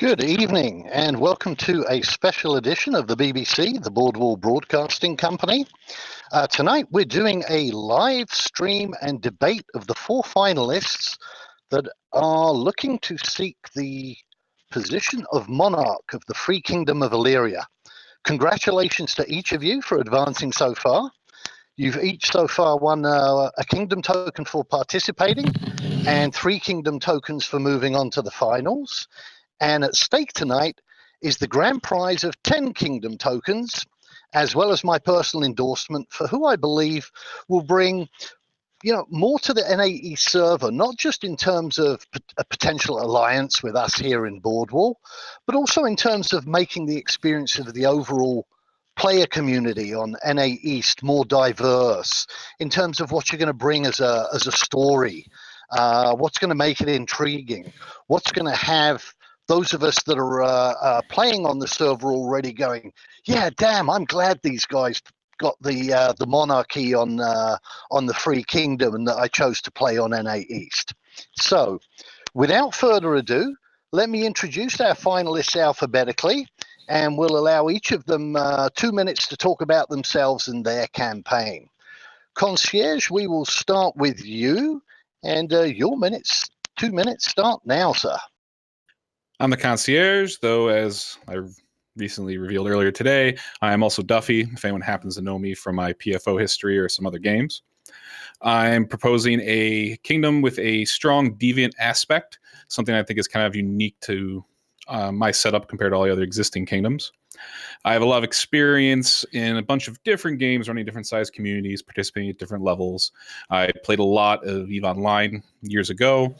Good evening and welcome to a special edition of the BBC, the Bordweall Broadcasting Company. Tonight we're doing a live stream and debate of the four finalists that are looking to seek the position of monarch of the Free Kingdom of Illyria. Congratulations to each of you for advancing so far. You've each so far won a kingdom token for participating and 3 kingdom tokens for moving on to the finals. And at stake tonight is the grand prize of 10 kingdom tokens, as well as my personal endorsement for who I believe will bring, more to the NAE server, not just in terms of a potential alliance with us here in Bordweall, but also in terms of making the experience of the overall player community on NA East more diverse in terms of what you're going to bring as a story, what's going to make it intriguing, what's going to have those of us that are playing on the server already going, yeah, damn, I'm glad these guys got the monarchy on the Free Kingdom and that I chose to play on NA East. So, without further ado, let me introduce our finalists alphabetically, and we'll allow each of them 2 minutes to talk about themselves and their campaign. Concierge, we will start with you, and your 2 minutes start now, sir. I'm the concierge, though, as I recently revealed earlier today, I am also Duffy, if anyone happens to know me from my PFO history or some other games. I'm proposing a kingdom with a strong deviant aspect, something I think is kind of unique to my setup compared to all the other existing kingdoms. I have a lot of experience in a bunch of different games, running different size communities, participating at different levels. I played a lot of EVE Online years ago,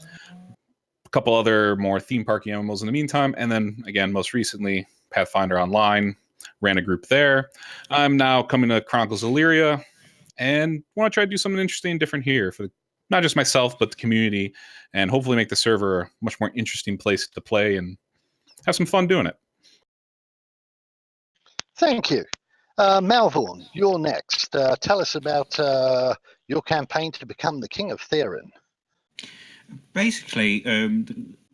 a couple other more theme park MMOs in the meantime, and then, again, most recently, Pathfinder Online, ran a group there. I'm now coming to Chronicles Illyria, and want to try to do something interesting and different here for not just myself, but the community, and hopefully make the server a much more interesting place to play and have some fun doing it. Thank you. Malvorn, you're next. Tell us about your campaign to become the King of Theron. Basically,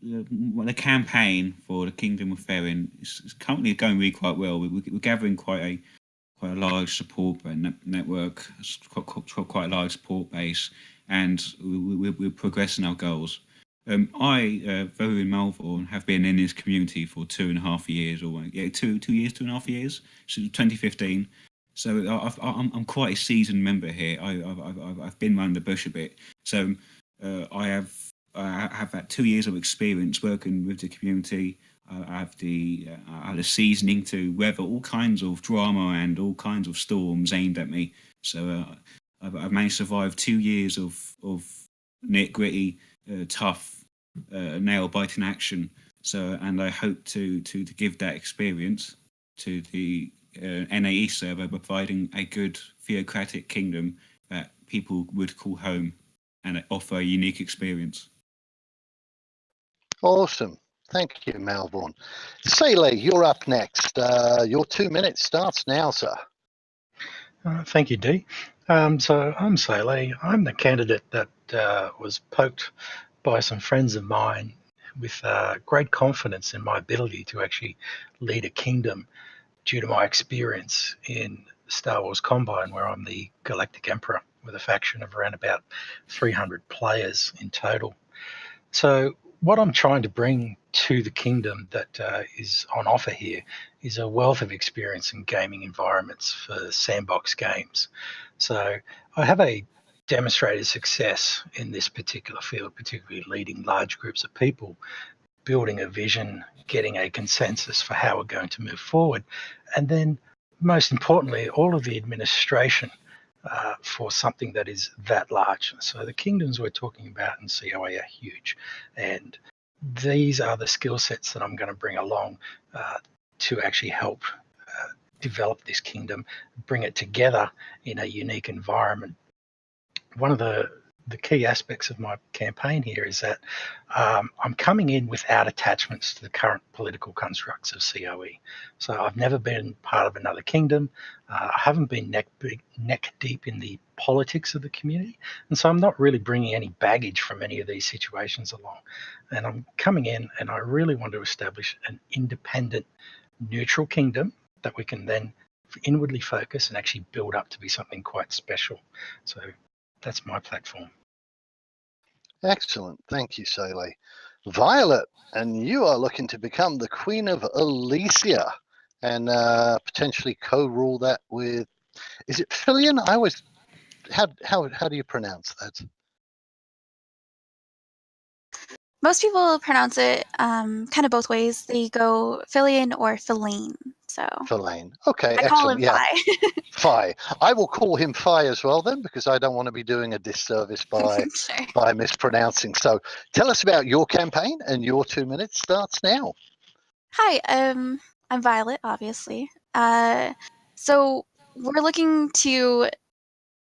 the campaign for the Kingdom of Theron is currently going really quite well. We're gathering quite a large support network, quite a large support base, and we're progressing our goals. I, Verin Malvorn, have been in this community for 2.5 years, or 2.5 years, since 2015. So I'm quite a seasoned member here. I've been around the bush a bit. So I have that 2 years of experience working with the community. I have the seasoning to weather all kinds of drama and all kinds of storms aimed at me. So I've managed to survive 2 years of nit-gritty, tough, nail-biting action. So, and I hope to give that experience to the NAE server, providing a good theocratic kingdom that people would call home and offer a unique experience. Awesome. Thank you, Malvorn. Sele, you're up next. Your 2 minutes starts now, sir. Thank you, Dee. So I'm Sele. I'm the candidate that was poked by some friends of mine with great confidence in my ability to actually lead a kingdom due to my experience in Star Wars Combine, where I'm the Galactic Emperor with a faction of around about 300 players in total. So what I'm trying to bring to the kingdom that is on offer here is a wealth of experience in gaming environments for sandbox games. So I have a demonstrated success in this particular field, particularly leading large groups of people, building a vision, getting a consensus for how we're going to move forward, and then most importantly, all of the administration for something that is that large. So the kingdoms we're talking about in COA are huge, and these are the skill sets that I'm going to bring along to actually help develop this kingdom, bring it together in a unique environment. One of the the key aspects of my campaign here is that I'm coming in without attachments to the current political constructs of COE. So I've never been part of another kingdom. I haven't been neck deep in the politics of the community. And so I'm not really bringing any baggage from any of these situations along. And I'm coming in and I really want to establish an independent, neutral kingdom that we can then inwardly focus and actually build up to be something quite special. So that's my platform. Excellent. Thank you, Sele. Violet, and you are looking to become the Queen of Elysia and potentially co-rule that with, is it Filion? I always, how do you pronounce that? Most people pronounce it kind of both ways. They go Filion or Filane. So Filane. Okay, I call him excellent. Yeah, Fi. Fi. I will call him Fi as well then, because I don't want to be doing a disservice by Sure. by mispronouncing. So tell us about your campaign, and your 2 minutes starts now. Hi, I'm Violet, obviously. So we're looking to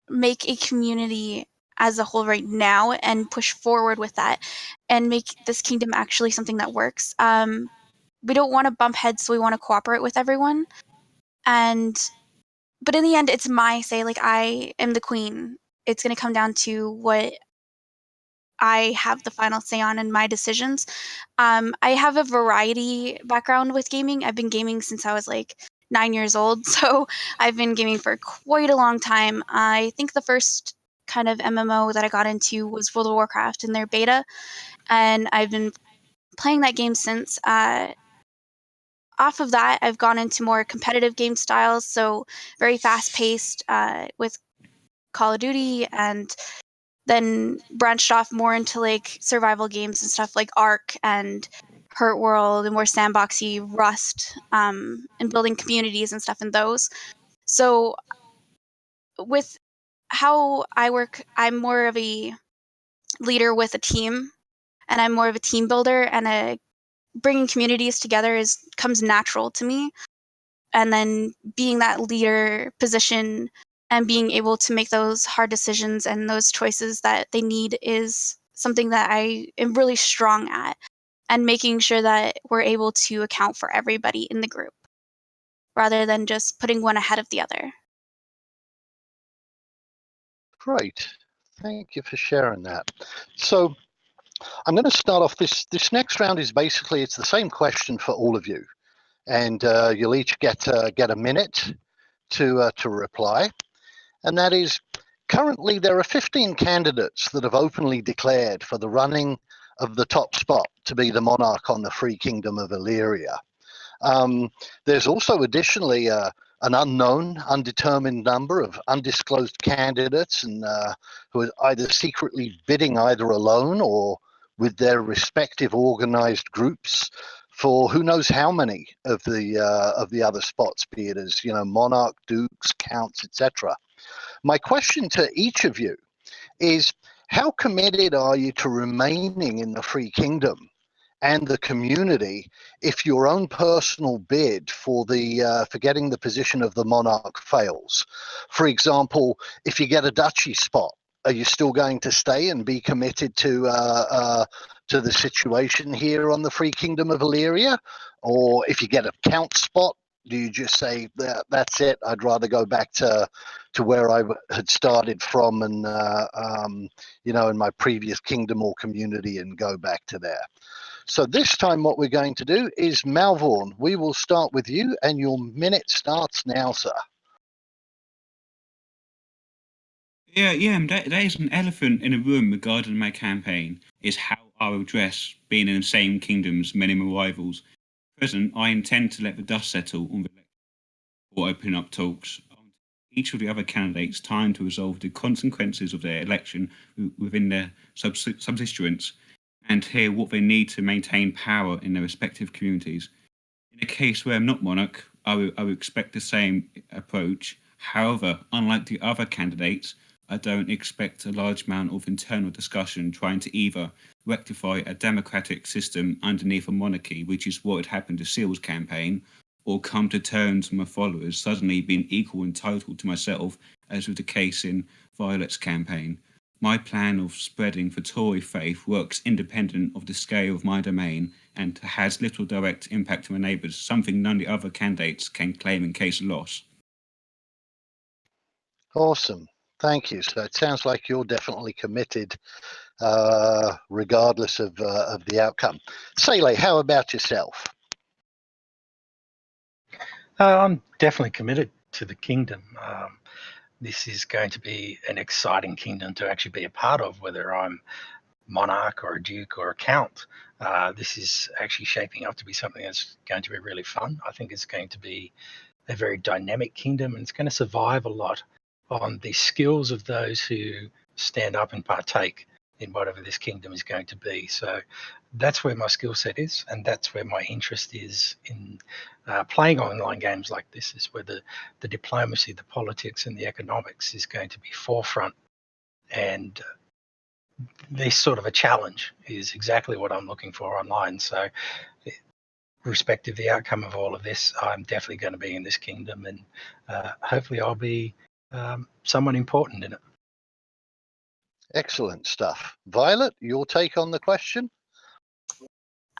make a community as a whole right now and push forward with that and make this kingdom actually something that works. We don't want to bump heads, so we want to cooperate with everyone. But in the end, it's my say. Like, I am the queen. It's going to come down to what I have the final say on and my decisions. I have a variety background with gaming. I've been gaming since I was like 9 years old, so I've been gaming for quite a long time. I think the first kind of MMO that I got into was World of Warcraft in their beta, and I've been playing that game since. Off of that, I've gone into more competitive game styles, so very fast-paced with Call of Duty, and then branched off more into like survival games and stuff like Ark and Hurt World and more sandboxy Rust, and building communities and stuff in those. So with how I work, I'm more of a leader with a team, and I'm more of a team builder, and bringing communities together comes natural to me. And then being that leader position and being able to make those hard decisions and those choices that they need is something that I am really strong at, and making sure that we're able to account for everybody in the group rather than just putting one ahead of the other. Great. Thank you for sharing that. So I'm going to start off this next round is basically, it's the same question for all of you. And you'll each get a minute to reply. And that is, currently there are 15 candidates that have openly declared for the running of the top spot to be the monarch on the Free Kingdom of Illyria. There's also additionally an unknown, undetermined number of undisclosed candidates and who are either secretly bidding either alone or with their respective organized groups for who knows how many of the other spots, be it as monarch, dukes, counts, etc. My question to each of you is, how committed are you to remaining in the Free Kingdom and the community if your own personal bid for getting the position of the monarch fails? For example, if you get a duchy spot, are you still going to stay and be committed to the situation here on the Free Kingdom of Illyria? Or if you get a count spot, do you just say that's it? I'd rather go back to where I had started from, and in my previous kingdom or community, and go back to there. So this time, what we're going to do is Malvorn. We will start with you, and your minute starts now, sir. Yeah. That is an elephant in a room regarding my campaign, is how I will address being in the same kingdom as many of my rivals. At present, I intend to let the dust settle on the election or open up talks. Each of the other candidates time to resolve the consequences of their election within their subsistence and hear what they need to maintain power in their respective communities. In a case where I'm not monarch, I will expect the same approach. However, unlike the other candidates, I don't expect a large amount of internal discussion trying to either rectify a democratic system underneath a monarchy, which is what had happened to Seal's campaign, or come to terms with my followers suddenly being equal and total to myself, as was the case in Violet's campaign. My plan of spreading the Tory faith works independent of the scale of my domain and has little direct impact on my neighbours, something none of the other candidates can claim in case of loss. Awesome. Thank you. So it sounds like you're definitely committed, regardless of the outcome. Sele, how about yourself? I'm definitely committed to the kingdom. This is going to be an exciting kingdom to actually be a part of, whether I'm monarch or a duke or a count. This is actually shaping up to be something that's going to be really fun. I think it's going to be a very dynamic kingdom, and it's going to survive a lot on the skills of those who stand up and partake in whatever this kingdom is going to be. So that's where my skill set is, and that's where my interest is in playing online games like this, is where the diplomacy, the politics, and the economics is going to be forefront. And this sort of a challenge is exactly what I'm looking for online. So irrespective of the outcome of all of this, I'm definitely going to be in this kingdom, and hopefully I'll be someone important in it. Excellent stuff. Violet, your take on the question?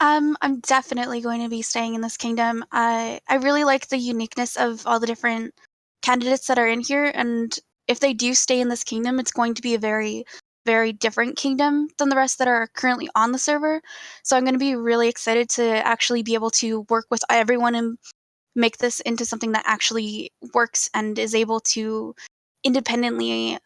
I'm definitely going to be staying in this kingdom. I really like the uniqueness of all the different candidates that are in here, and if they do stay in this kingdom, it's going to be a very, very different kingdom than the rest that are currently on the server. So I'm going to be really excited to actually be able to work with everyone and make this into something that actually works and is able to independently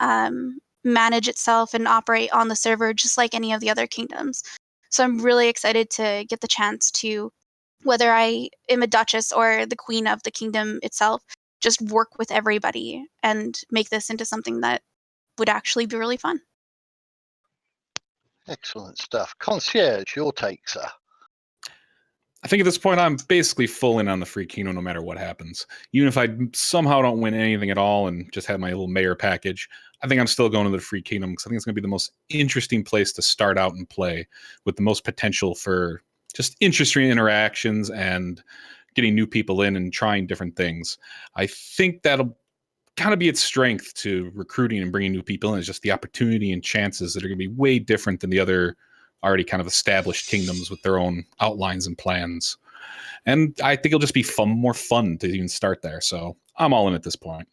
manage itself and operate on the server just like any of the other kingdoms. So I'm really excited to get the chance to, whether I am a duchess or the queen of the kingdom itself, just work with everybody and make this into something that would actually be really fun. Excellent stuff. Concierge, your take, sir? I think at this point I'm basically full in on the Free Kingdom no matter what happens. Even if I somehow don't win anything at all and just have my little mayor package, I think I'm still going to the Free Kingdom because I think it's going to be the most interesting place to start out and play, with the most potential for just interesting interactions and getting new people in and trying different things. I think that'll kind of be its strength to recruiting and bringing new people in, is just the opportunity and chances that are going to be way different than the other already kind of established kingdoms with their own outlines and plans. And I think it'll just be more fun to even start there. So I'm all in at this point.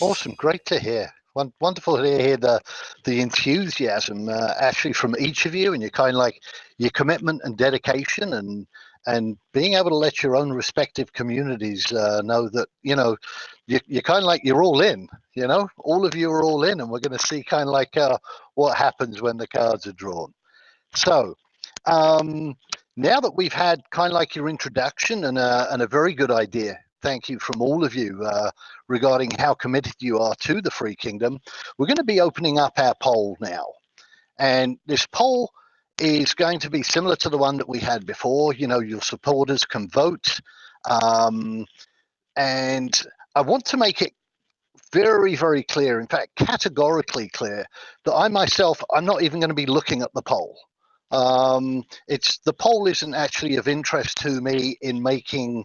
Awesome. Great to hear. Wonderful to hear the enthusiasm actually from each of you, and your commitment and dedication, and being able to let your own respective communities know that you're kind of like you're all in. All of you are all in, and we're going to see kind of like what happens when the cards are drawn. So now that we've had kind of like your introduction and a very good idea, thank you, from all of you regarding how committed you are to the Free Kingdom, we're going to be opening up our poll now. And this poll is going to be similar to the one that we had before. Your supporters can vote. And I want to make it very, very clear, in fact, categorically clear, that I'm not even going to be looking at the poll. The poll isn't actually of interest to me in making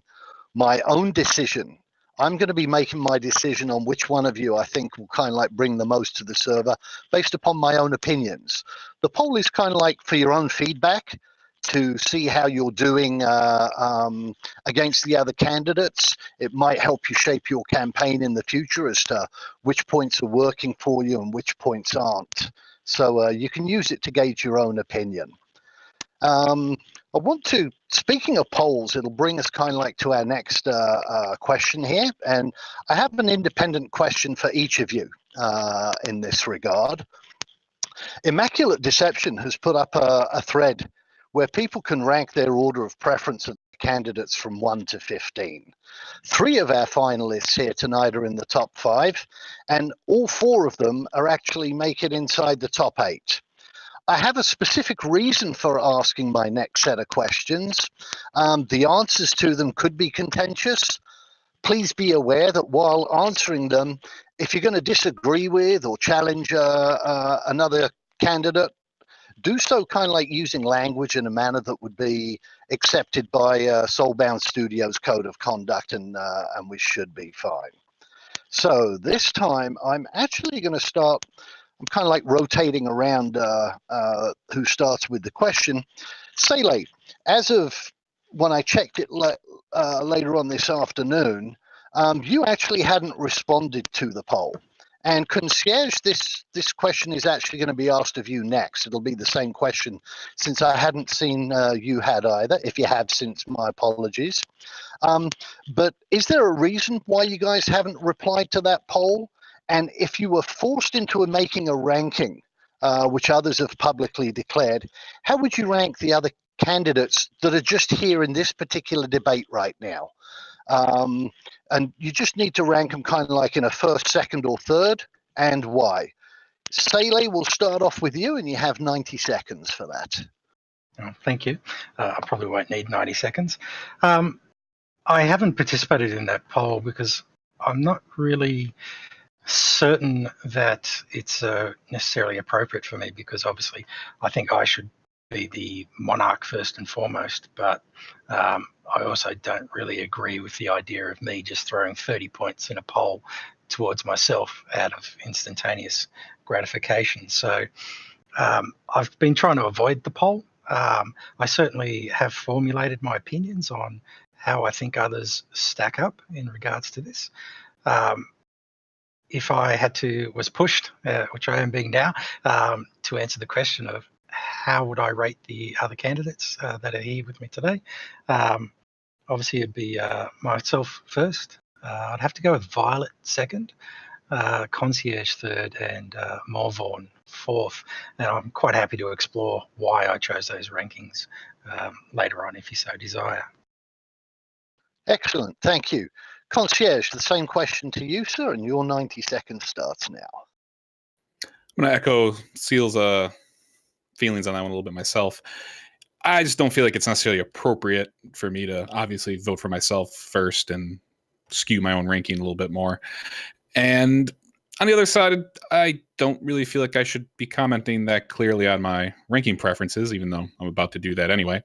my own decision. I'm going to be making my decision on which one of you I think will kind of like bring the most to the server based upon my own opinions. The poll is kind of like for your own feedback, to see how you're doing against the other candidates. It might help you shape your campaign in the future as to which points are working for you and which points aren't. So you can use it to gauge your own opinion. Speaking of polls, it'll bring us kind of like to our next question here. And I have an independent question for each of you in this regard. Immaculate Deception has put up a thread where people can rank their order of preference of candidates from 1 to 15. 3 of our finalists here tonight are in the top 5, and all 4 of them are actually make it inside the top 8. I have a specific reason for asking my next set of questions. The answers to them could be contentious. Please be aware that while answering them, if you're going to disagree with or challenge another candidate, do so kind of like using language in a manner that would be accepted by Soulbound Studios Code of Conduct, and we should be fine. So this time I'm actually going to start I'm kind of like rotating around who starts with the question. Sele, as of when I checked it later on this afternoon, you actually hadn't responded to the poll. And Concierge, this question is actually going to be asked of you next. It'll be the same question, since I hadn't seen you had either. If you have since, my apologies. But is there a reason why you guys haven't replied to that poll? And if you were forced into making a ranking, which others have publicly declared, how would you rank the other candidates that are just here in this particular debate right now? And you just need to rank them kind of like in a first, second, or third, and why. Sele, we'll start off with you, and you have 90 seconds for that. Oh, thank you. I probably won't need 90 seconds. I haven't participated in that poll because I'm not really certain that it's necessarily appropriate for me, because obviously I think I should be the monarch first and foremost, but I also don't really agree with the idea of me just throwing 30 points in a poll towards myself out of instantaneous gratification. So I've been trying to avoid the poll. I certainly have formulated my opinions on how I think others stack up in regards to this. If I was pushed, which I am being now, to answer the question of how would I rate the other candidates that are here with me today, obviously it'd be myself first. I'd have to go with Violet second, Concierge third, and Morvaughan fourth. And I'm quite happy to explore why I chose those rankings later on, if you so desire. Excellent, thank you. Concierge, the same question to you, sir, and your 90 seconds starts now. I'm going to echo Seal's feelings on that one a little bit myself. I just don't feel like it's necessarily appropriate for me to obviously vote for myself first and skew my own ranking a little bit more. And on the other side, I don't really feel like I should be commenting that clearly on my ranking preferences, even though I'm about to do that anyway.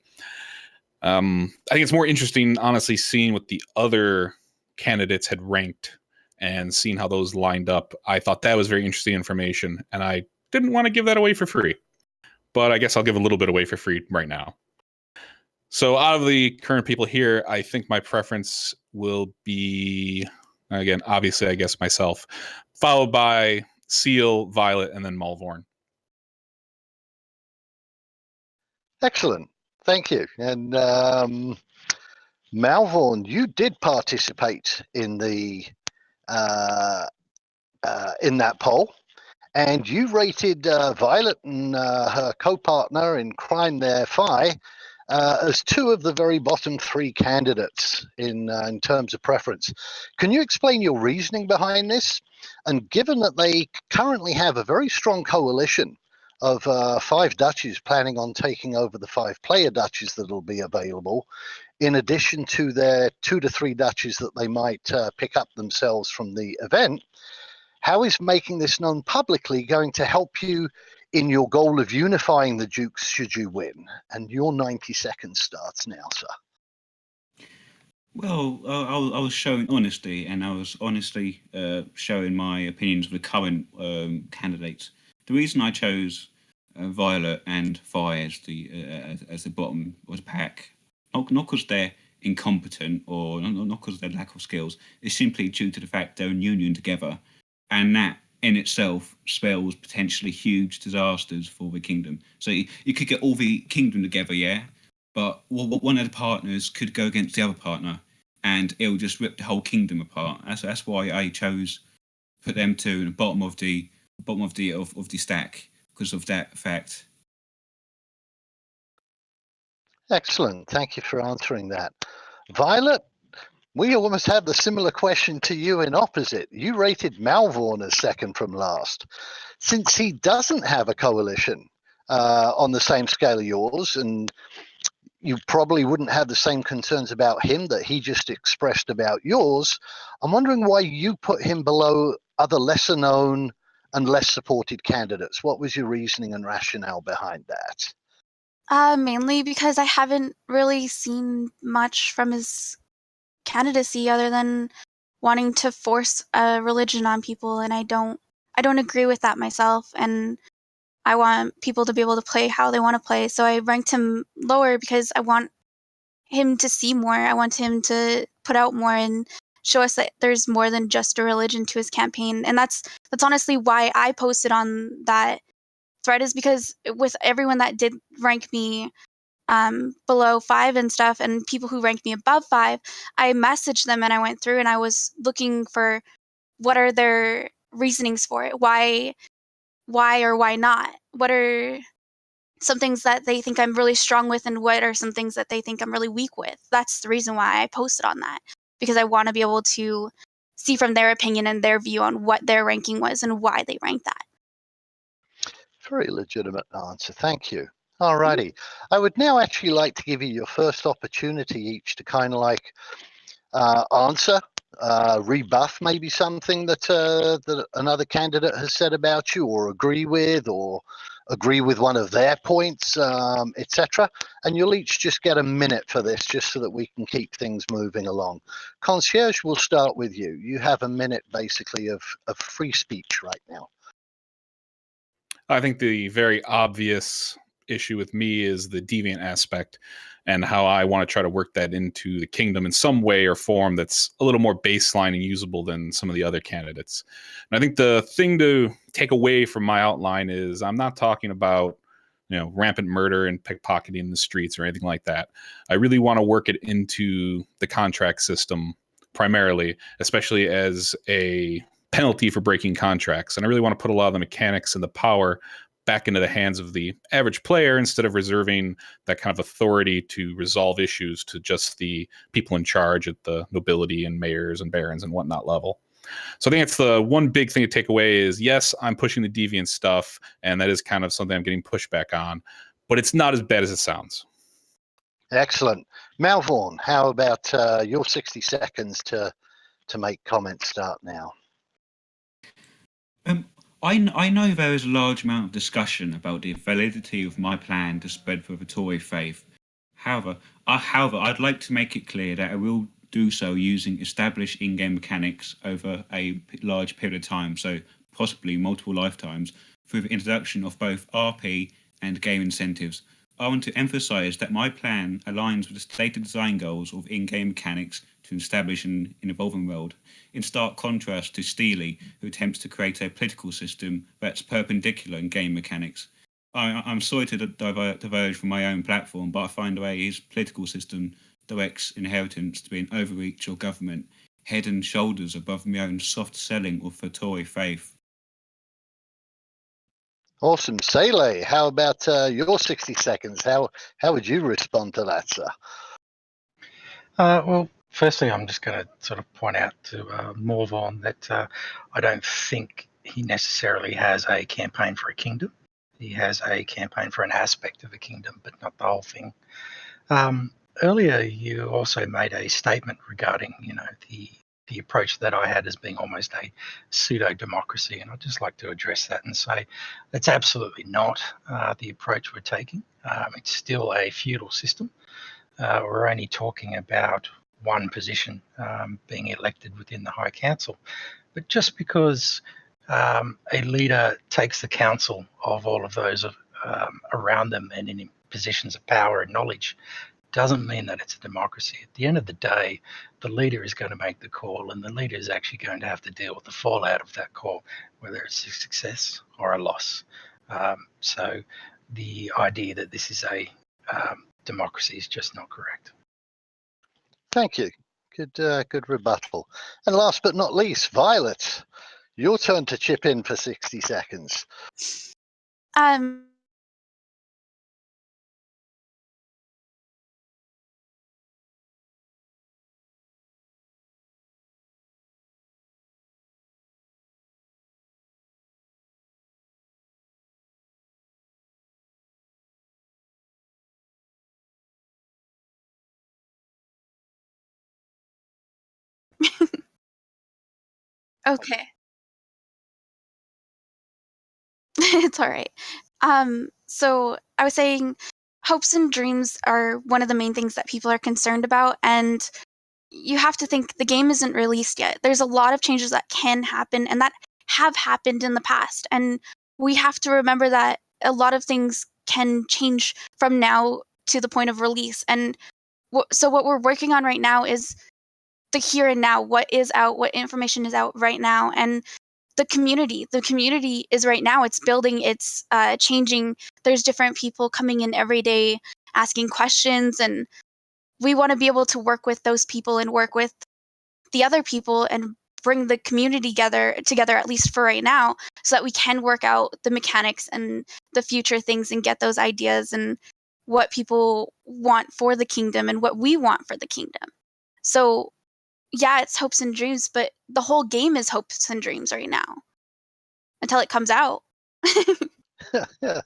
I think it's more interesting, honestly, seeing what the other candidates had ranked and seeing how those lined up. I thought that was very interesting information, and I didn't want to give that away for free. But I guess I'll give a little bit away for free right now. So out of the current people here, I think my preference will be, again, obviously, I guess myself, followed by Seal, Violet, and then Morvaughan. Excellent. Thank you. And Morvaughan, you did participate in the in that poll, and you rated Violet and her co-partner in crime there, Phi, as two of the very bottom three candidates in terms of preference. Can you explain your reasoning behind this? And given that they currently have a very strong coalition of 5 duchies planning on taking over the 5-player duchies that will be available, in addition to their 2 to 3 duchies that they might pick up themselves from the event, how is making this known publicly going to help you in your goal of unifying the dukes should you win? And your 90 seconds starts now, sir. Well, I was showing honesty, and I was honestly showing my opinions of the current candidates. The reason I chose Violet and Phi as the bottom was pack, not because they're incompetent or not because of their lack of skills. It's simply due to the fact they're in union together, and that in itself spells potentially huge disasters for the kingdom. So you could get all the kingdom together, yeah, but one of the partners could go against the other partner, and it'll just rip the whole kingdom apart. That's why I chose put them two in the bottom of the stack, because of that fact. Excellent. Thank you for answering that. Violet, we almost had the similar question to you in opposite. You rated Morvaughan as second from last. Since he doesn't have a coalition on the same scale of yours, and you probably wouldn't have the same concerns about him that he just expressed about yours, I'm wondering why you put him below other lesser known and less supported candidates. What was your reasoning and rationale behind that? Mainly because I haven't really seen much from his candidacy other than wanting to force a religion on people, and I don't I don't agree with that myself, and I want people to be able to play how they want to play. So I ranked him lower because I want him to see more. I want him to put out more and show us that there's more than just a religion to his campaign. And that's honestly why I posted on that thread, is because with everyone that did rank me below 5 and stuff, and people who ranked me above 5, I messaged them and I went through and I was looking for what are their reasonings for it. Why or why not? What are some things that they think I'm really strong with, and what are some things that they think I'm really weak with? That's the reason why I posted on that, because I want to be able to see from their opinion and their view on what their ranking was and why they ranked that. Very legitimate answer. Thank you. All righty. I would now actually like to give you your first opportunity each to kind of like answer, rebuff maybe something that that another candidate has said about you, or agree with one of their points, etc. And you'll each just get a minute for this, just so that we can keep things moving along. Concierge, we'll start with you. You have a minute basically of free speech right now. I think the very obvious issue with me is the deviant aspect, and how I want to try to work that into the kingdom in some way or form that's a little more baseline and usable than some of the other candidates. And I think the thing to take away from my outline is I'm not talking about, rampant murder and pickpocketing in the streets or anything like that. I really want to work it into the contract system primarily, especially as a penalty for breaking contracts. And I really want to put a lot of the mechanics and the power back into the hands of the average player, instead of reserving that kind of authority to resolve issues to just the people in charge at the nobility and mayors and barons and whatnot level. So I think it's the one big thing to take away is, yes, I'm pushing the deviant stuff, and that is kind of something I'm getting pushback on, but it's not as bad as it sounds. Excellent. Malvorn, how about your 60 seconds to make comments start now? I know there is a large amount of discussion about the validity of my plan to spread the Tory faith. However, I'd like to make it clear that I will do so using established in-game mechanics over a large period of time, so possibly multiple lifetimes, through the introduction of both RP and game incentives. I want to emphasise that my plan aligns with the stated design goals of in-game mechanics to establish an evolving world, in stark contrast to Steely, who attempts to create a political system that's perpendicular in game mechanics. I'm sorry to diverge from my own platform, but I find the way his political system directs inheritance to be an overreach or government, head and shoulders above my own soft selling of the Tory faith. Awesome. Sele, how about your 60 seconds? How would you respond to that, sir? Well, firstly, I'm just going to sort of point out to Morvon that I don't think he necessarily has a campaign for a kingdom. He has a campaign for an aspect of a kingdom, but not the whole thing. Earlier, you also made a statement regarding, the approach that I had as being almost a pseudo-democracy, and I'd just like to address that and say that's absolutely not the approach we're taking. It's still a feudal system. We're only talking about one position being elected within the High Council. But just because a leader takes the counsel of all of those around them and in positions of power and knowledge doesn't mean that it's a democracy. At the end of the day, the leader is going to make the call, and the leader is actually going to have to deal with the fallout of that call, whether it's a success or a loss. So the idea that this is a democracy is just not correct. Thank you. Good rebuttal. And last but not least, Violet, your turn to chip in for 60 seconds. Okay. It's all right. So I was saying hopes and dreams are one of the main things that people are concerned about, and you have to think the game isn't released yet. There's a lot of changes that can happen and that have happened in the past. And we have to remember that a lot of things can change from now to the point of release. And so what we're working on right now is the here and now, what is out, what information is out right now. And the community is right now, it's building, it's changing. There's different people coming in every day asking questions, and we want to be able to work with those people and work with the other people and bring the community together, at least for right now, so that we can work out the mechanics and the future things and get those ideas and what people want for the kingdom and what we want for the kingdom. So yeah, it's hopes and dreams, but the whole game is hopes and dreams right now until it comes out. Yeah,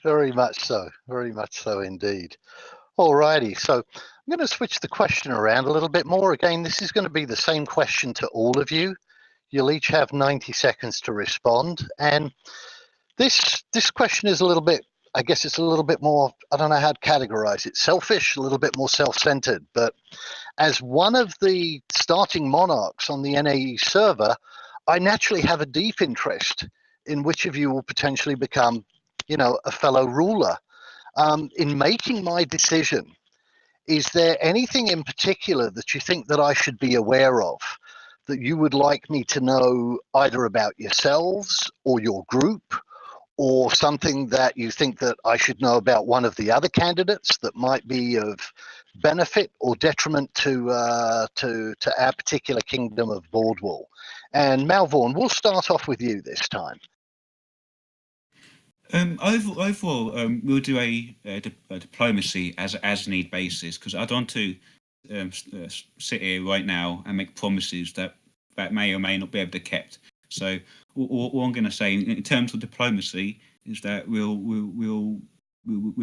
very much so indeed. Alrighty, so I'm going to switch the question around a little bit more. Again, this is going to be the same question to all of you. You'll each have 90 seconds to respond. And this question is a little bit, I guess it's a little bit more, I don't know how to categorize it, selfish, a little bit more self-centered. But as one of the starting monarchs on the NAE server, I naturally have a deep interest in which of you will potentially become, a fellow ruler. In making my decision, is there anything in particular that you think that I should be aware of, that you would like me to know either about yourselves or your group, or something that you think that I should know about one of the other candidates that might be of benefit or detriment to our particular kingdom of Bordweall? And Malvorn, we'll start off with you this time. Overall, we'll do a diplomacy as need basis, because I don't want to sit here right now and make promises that may or may not be able to be kept. So all I'm going to say in terms of diplomacy is that we'll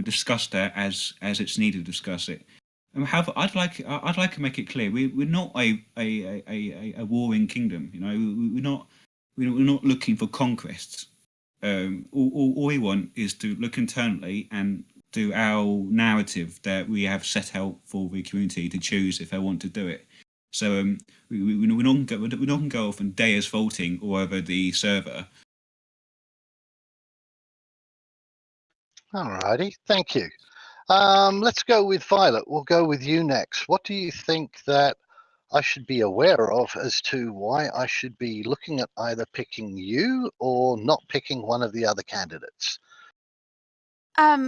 discuss that as it's needed to discuss it. However, I'd like to make it clear we're not a warring kingdom. We're not looking for conquests. All we want is to look internally and do our narrative that we have set out for the community to choose if they want to do it. So we're not going to go off and Deus voting all over the server. Alrighty, thank you. Let's go with Violet. We'll go with you next. What do you think that I should be aware of as to why I should be looking at either picking you or not picking one of the other candidates?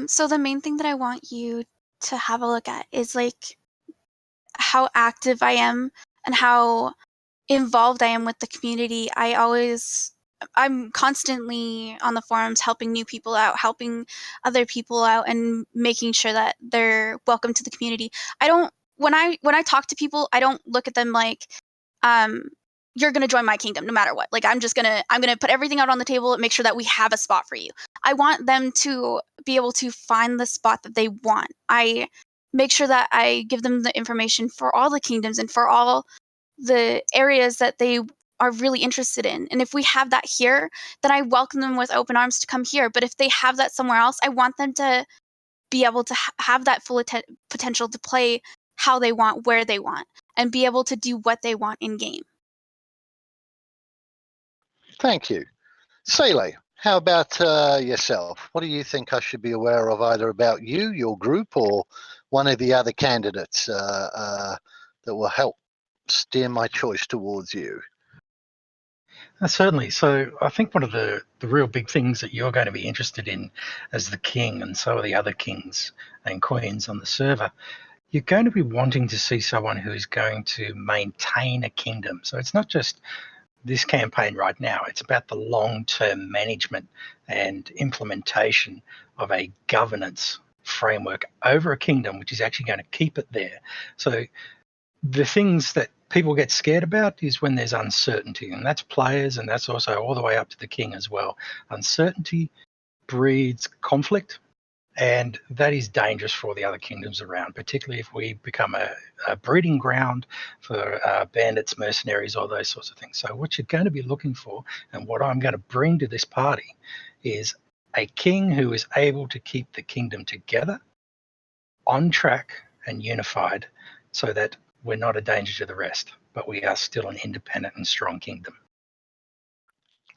So the main thing that I want you to have a look at is like how active I am and how involved I am with the community. I'm constantly on the forums helping new people out, helping other people out, and making sure that they're welcome to the community. When I talk to people, I don't look at them like, you're gonna join my kingdom no matter what. Like I'm gonna put everything out on the table and make sure that we have a spot for you. I want them to be able to find the spot that they want. I make sure that I give them the information for all the kingdoms and for all the areas that they are really interested in. And if we have that here, then I welcome them with open arms to come here. But if they have that somewhere else, I want them to be able to have that full potential to play how they want, where they want, and be able to do what they want in game. Thank you. Sele, how about yourself? What do you think I should be aware of either about you, your group, or one of the other candidates that will help steer my choice towards you? Certainly. So I think one of the real big things that you're going to be interested in as the king, and so are the other kings and queens on the server, you're going to be wanting to see someone who is going to maintain a kingdom. So it's not just this campaign right now, it's about the long-term management and implementation of a governance framework over a kingdom, which is actually going to keep it there. So the things that people get scared about is when there's uncertainty, and that's players, and that's also all the way up to the king as well. Uncertainty breeds conflict, and that is dangerous for the other kingdoms around, particularly if we become a breeding ground for bandits, mercenaries, all those sorts of things. So what you're going to be looking for, and what I'm going to bring to this party, is a king who is able to keep the kingdom together, on track and unified, so that we're not a danger to the rest, but we are still an independent and strong kingdom.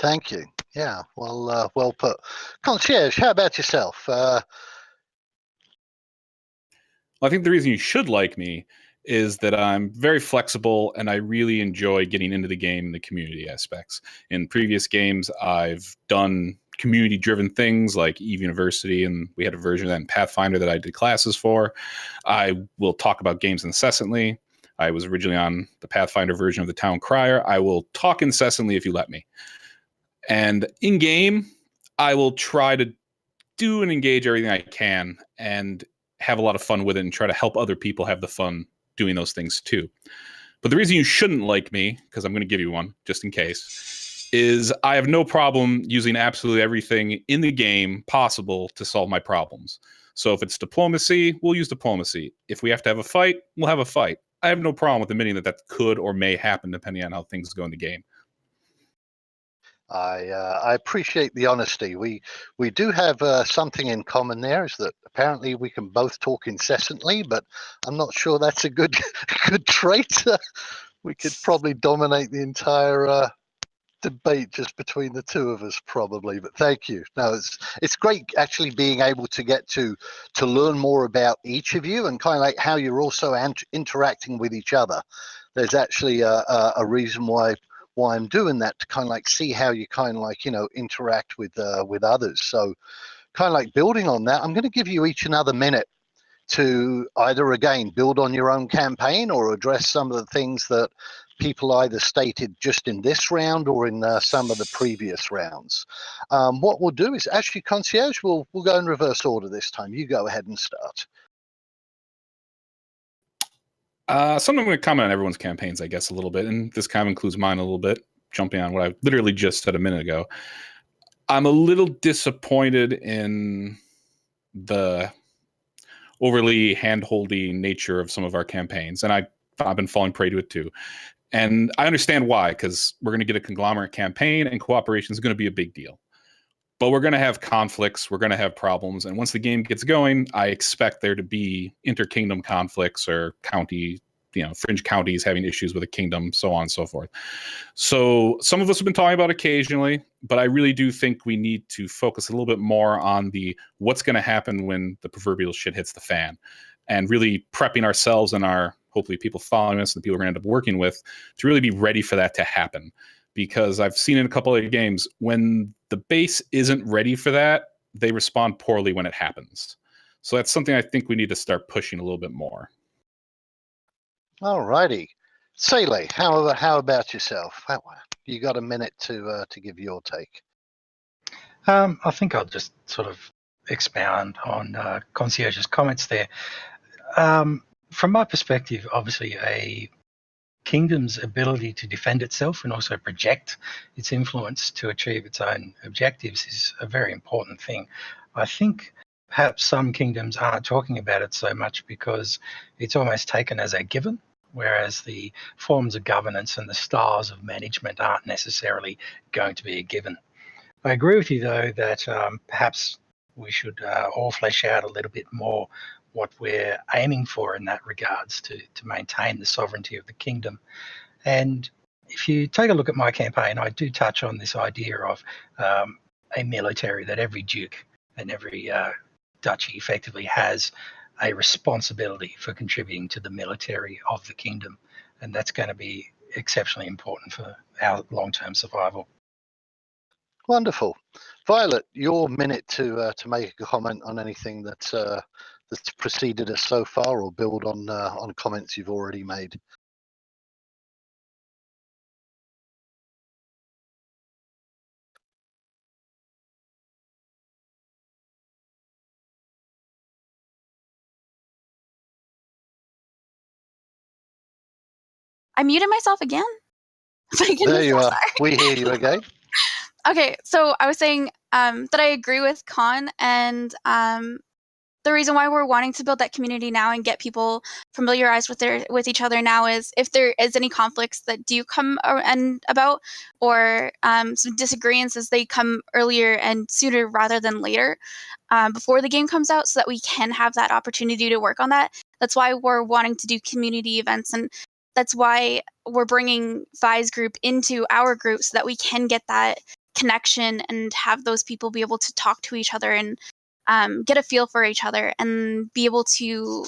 Thank you. Yeah, well put. Concierge, how about yourself? Well, I think the reason you should like me is that I'm very flexible and I really enjoy getting into the game and the community aspects. In previous games, I've done community-driven things like EVE University, and we had a version of that in Pathfinder that I did classes for. I will talk about games incessantly. I was originally on the Pathfinder version of the Town Crier. I will talk incessantly if you let me. And in-game, I will try to do and engage everything I can and have a lot of fun with it and try to help other people have the fun doing those things too. But the reason you shouldn't like me, because I'm going to give you one just in case, is I have no problem using absolutely everything in the game possible to solve my problems. So if it's diplomacy, we'll use diplomacy. If we have to have a fight, we'll have a fight. I have no problem with admitting that could or may happen depending on how things go in the game. I appreciate the honesty. We do have something in common there, is that apparently we can both talk incessantly, but I'm not sure that's a good good trait. We could probably dominate the entire debate just between the two of us, probably. But thank you. No, it's great actually being able to get to learn more about each of you and kind of like how you're also interacting with each other. There's actually a reason why I'm doing that, to kind of like see how you kind of like, interact with others. So kind of like building on that, I'm going to give you each another minute to either again build on your own campaign or address some of the things that people either stated just in this round or in some of the previous rounds. What we'll do is actually, Concierge, we'll go in reverse order this time. You go ahead and start. Something I'm going to comment on everyone's campaigns, I guess, a little bit, and this kind of includes mine a little bit, jumping on what I literally just said a minute ago. I'm a little disappointed in the overly hand-holdy nature of some of our campaigns, and I've been falling prey to it too. And I understand why, because we're going to get a conglomerate campaign, and cooperation is going to be a big deal. But we're going to have conflicts, we're going to have problems, and once the game gets going, I expect there to be inter-kingdom conflicts or county, fringe counties having issues with a kingdom, so on and so forth. So some of us have been talking about occasionally, but I really do think we need to focus a little bit more on the what's going to happen when the proverbial shit hits the fan, and really prepping ourselves and our, hopefully, people following us and the people we're going to end up working with to really be ready for that to happen. Because I've seen in a couple of games, when the base isn't ready for that, they respond poorly when it happens. So that's something I think we need to start pushing a little bit more. All righty. Sele, how about yourself? You got a minute to give your take. I think I'll just sort of expound on Concierge's comments there. From my perspective, obviously, a kingdom's ability to defend itself and also project its influence to achieve its own objectives is a very important thing. I think perhaps some kingdoms aren't talking about it so much because it's almost taken as a given, whereas the forms of governance and the styles of management aren't necessarily going to be a given. I agree with you, though, that perhaps we should all flesh out a little bit more what we're aiming for in that regards to maintain the sovereignty of the kingdom. And if you take a look at my campaign, I do touch on this idea of a military, that every duke and every duchy effectively has a responsibility for contributing to the military of the kingdom. And that's going to be exceptionally important for our long-term survival. Wonderful. Violet, your minute to make a comment on anything that's preceded us so far, or build on comments you've already made. I muted myself again. There you are. We hear you again. Okay, so I was saying that I agree with Con, and the reason why we're wanting to build that community now and get people familiarized with each other now is if there is any conflicts that do come about, or some disagreements, as they come earlier and sooner rather than later, before the game comes out, so that we can have that opportunity to work on that. That's why we're wanting to do community events, and that's why we're bringing Vi's group into our group, so that we can get that connection and have those people be able to talk to each other and get a feel for each other and be able to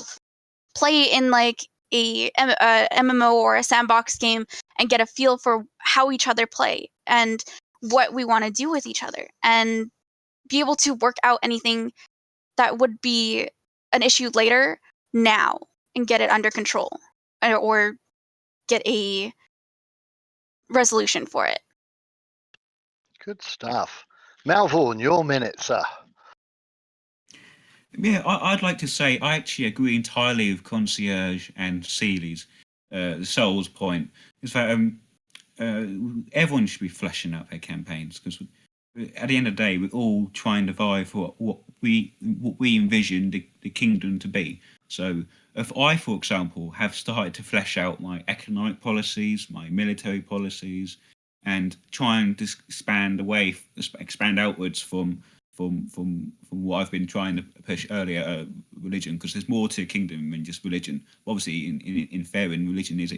play in like a MMO or a sandbox game and get a feel for how each other play and what we want to do with each other and be able to work out anything that would be an issue later now and get it under control or get a resolution for it. Good stuff. Malvern, your minute, sir. Yeah, I'd like to say I actually agree entirely with Concierge and Seeley's the Souls point. Is that everyone should be fleshing out their campaigns because at the end of the day, we're all trying to vie for what we envision the kingdom to be. So, if I, for example, have started to flesh out my economic policies, my military policies, and try and just expand outwards from what I've been trying to push earlier, religion, because there's more to a kingdom than just religion. Obviously, in Faerun, religion is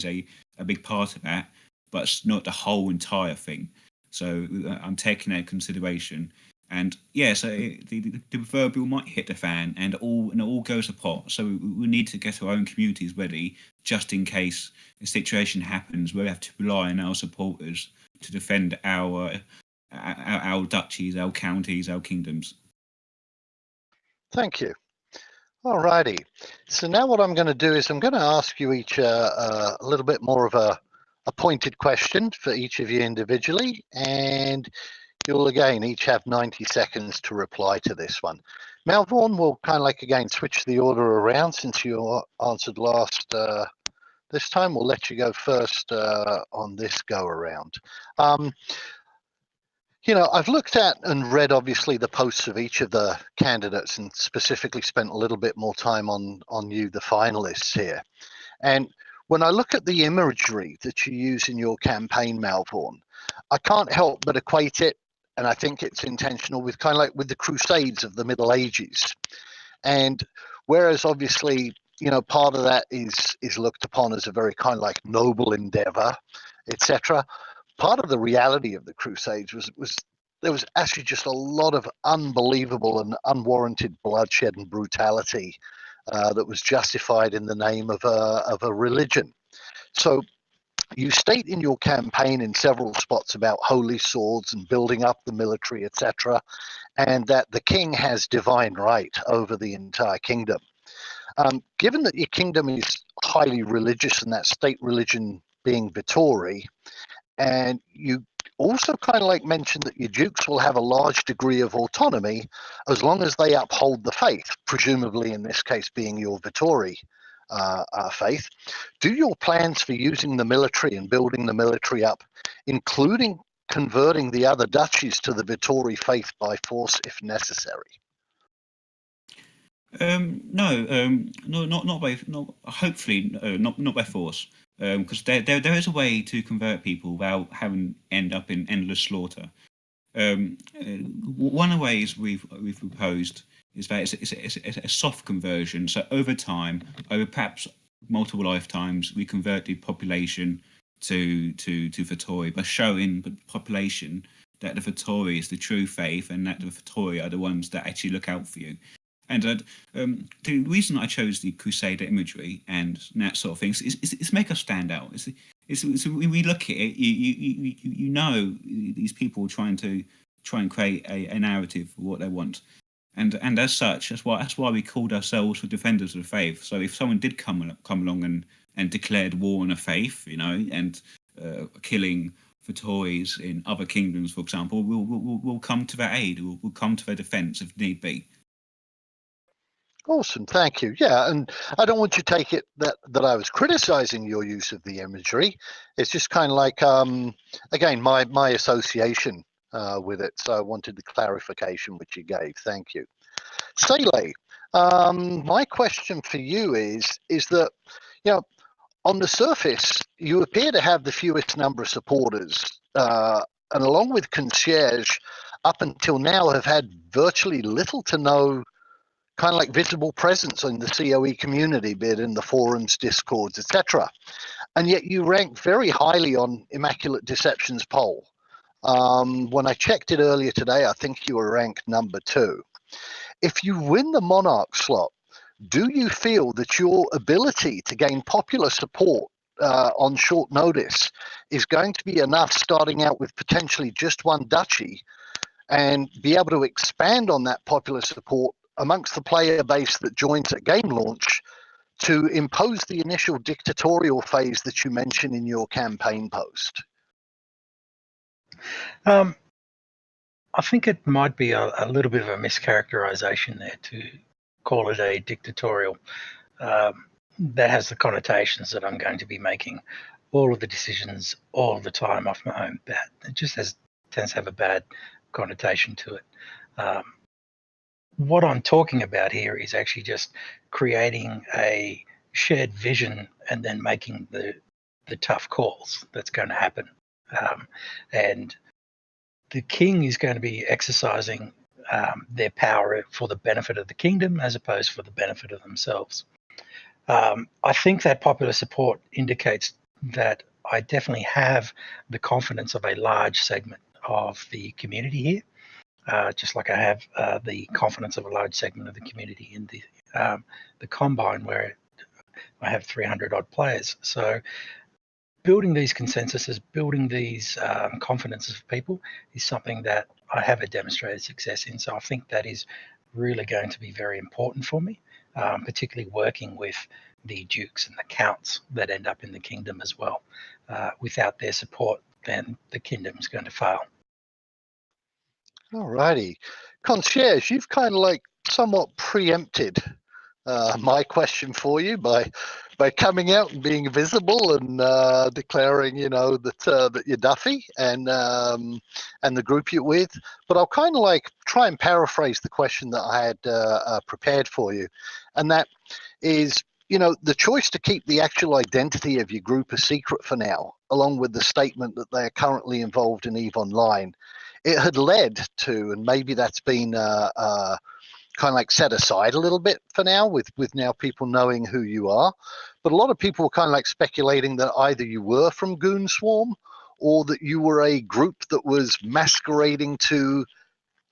a big part of that, but it's not the whole entire thing. So I'm taking that into consideration, and yeah, so the proverbial might hit the fan, and it all goes apart. So we need to get our own communities ready, just in case a situation happens where we have to rely on our supporters to defend our duchies, our counties, our kingdoms. Thank you. All righty. So now what I'm going to do is I'm going to ask you each a little bit more of a pointed question for each of you individually, and you'll again each have 90 seconds to reply to this one. Malvern will kind of like again switch the order around since you answered last this time. We'll let you go first on this go around. You know, I've looked at and read obviously the posts of each of the candidates and specifically spent a little bit more time on you, the finalists here. And when I look at the imagery that you use in your campaign, Malvern, I can't help but equate it, and I think it's intentional, with kind of like with the Crusades of the Middle Ages. And whereas obviously, you know, part of that is looked upon as a very kind of like noble endeavor, etc. Part of the reality of the Crusades was there was actually just a lot of unbelievable and unwarranted bloodshed and brutality that was justified in the name of a religion. So you state in your campaign in several spots about holy swords and building up the military, etc., and that the king has divine right over the entire kingdom. Given that your kingdom is highly religious and that state religion being Vittori, and you also kind of like mentioned that your dukes will have a large degree of autonomy as long as they uphold the faith, presumably in this case being your Vittori faith. Do your plans for using the military and building the military up, including converting the other duchies to the Vittori faith by force if necessary? No, not by hopefully not by force. Because there is a way to convert people without having end up in endless slaughter. One of the ways we've proposed is that it's a soft conversion. So over time, over perhaps multiple lifetimes, we convert the population to Vittori by showing the population that the Vittori is the true faith and that the Vittori are the ones that actually look out for you. And the reason I chose the Crusader imagery and that sort of things is make us stand out. It's when we look at it, you know these people trying to create a narrative for what they want, and as such, that's why we called ourselves the defenders of the faith. So if someone did come along and declared war on a faith, you know, and killing Vittoris in other kingdoms, for example, we'll come to their aid. We'll come to their defence if need be. Awesome, thank you. Yeah, and I don't want you to take it that I was criticizing your use of the imagery. It's just kind of like, again, my association with it. So I wanted the clarification which you gave. Thank you. Sele, my question for you is that, you know, on the surface, you appear to have the fewest number of supporters, and along with Concierge, up until now have had virtually little to no kind of like visible presence in the COE community, be it in the forums, discords, etc. And yet you rank very highly on Immaculate Deception's poll. When I checked it earlier today, I think you were ranked number 2. If you win the Monarch slot, do you feel that your ability to gain popular support on short notice is going to be enough, starting out with potentially just one duchy, and be able to expand on that popular support amongst the player base that joins at game launch to impose the initial dictatorial phase that you mentioned in your campaign post? I think it might be a little bit of a mischaracterization there to call it a dictatorial. That has the connotations that I'm going to be making all of the decisions all the time off my own bat. It just tends to have a bad connotation to it. What I'm talking about here is actually just creating a shared vision and then making the tough calls that's going to happen. And the king is going to be exercising their power for the benefit of the kingdom as opposed for the benefit of themselves. I think that popular support indicates that I definitely have the confidence of a large segment of the community here, just like I have the confidence of a large segment of the community in the Combine, where I have 300 odd players. So building these consensuses, building these confidences of people is something that I have a demonstrated success in. So I think that is really going to be very important for me, particularly working with the dukes and the counts that end up in the kingdom as well. Without their support, then the kingdom is going to fail. All righty. Concierge, you've kind of like somewhat preempted my question for you by coming out and being visible and declaring, that you're Duffy and the group you're with. But I'll kind of like try and paraphrase the question that I had prepared for you, and that is, the choice to keep the actual identity of your group a secret for now, along with the statement that they are currently involved in EVE Online. It had led to, and maybe that's been kind of like set aside a little bit for now, with now people knowing who you are. But a lot of people were kind of like speculating that either you were from Goon Swarm or that you were a group that was masquerading to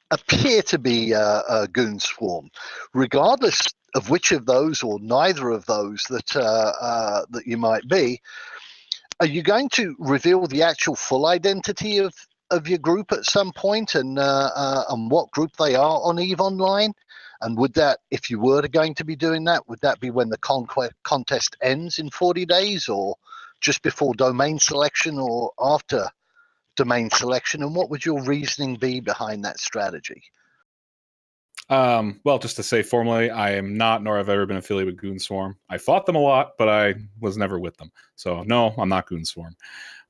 appear to be a Goon Swarm. Regardless of which of those or neither of those that you might be, are you going to reveal the actual full identity of your group at some point, and what group they are on EVE Online? And would that, if you were going to be doing that, would that be when the contest ends in 40 days, or just before domain selection, or after domain selection? And what would your reasoning be behind that strategy? Well, just to say formally, I am not, nor have ever been affiliated with Goon Swarm. I fought them a lot, but I was never with them. So no, I'm not Goon Swarm.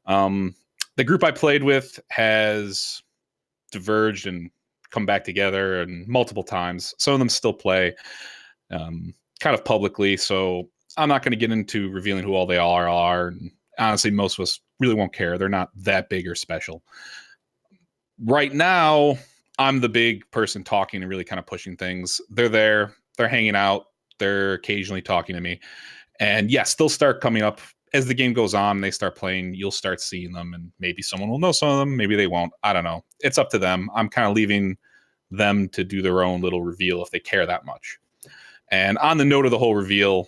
The group I played with has diverged and come back together and multiple times. Some of them still play kind of publicly, so I'm not going to get into revealing who all they are. And honestly, most of us really won't care. They're not that big or special. Right now, I'm the big person talking and really kind of pushing things. They're there. They're hanging out. They're occasionally talking to me. And yes, they'll start coming up as the game goes on. They start playing. You'll start seeing them, and maybe someone will know some of them. Maybe they won't. I don't know. It's up to them. I'm kind of leaving them to do their own little reveal if they care that much. And on the note of the whole reveal,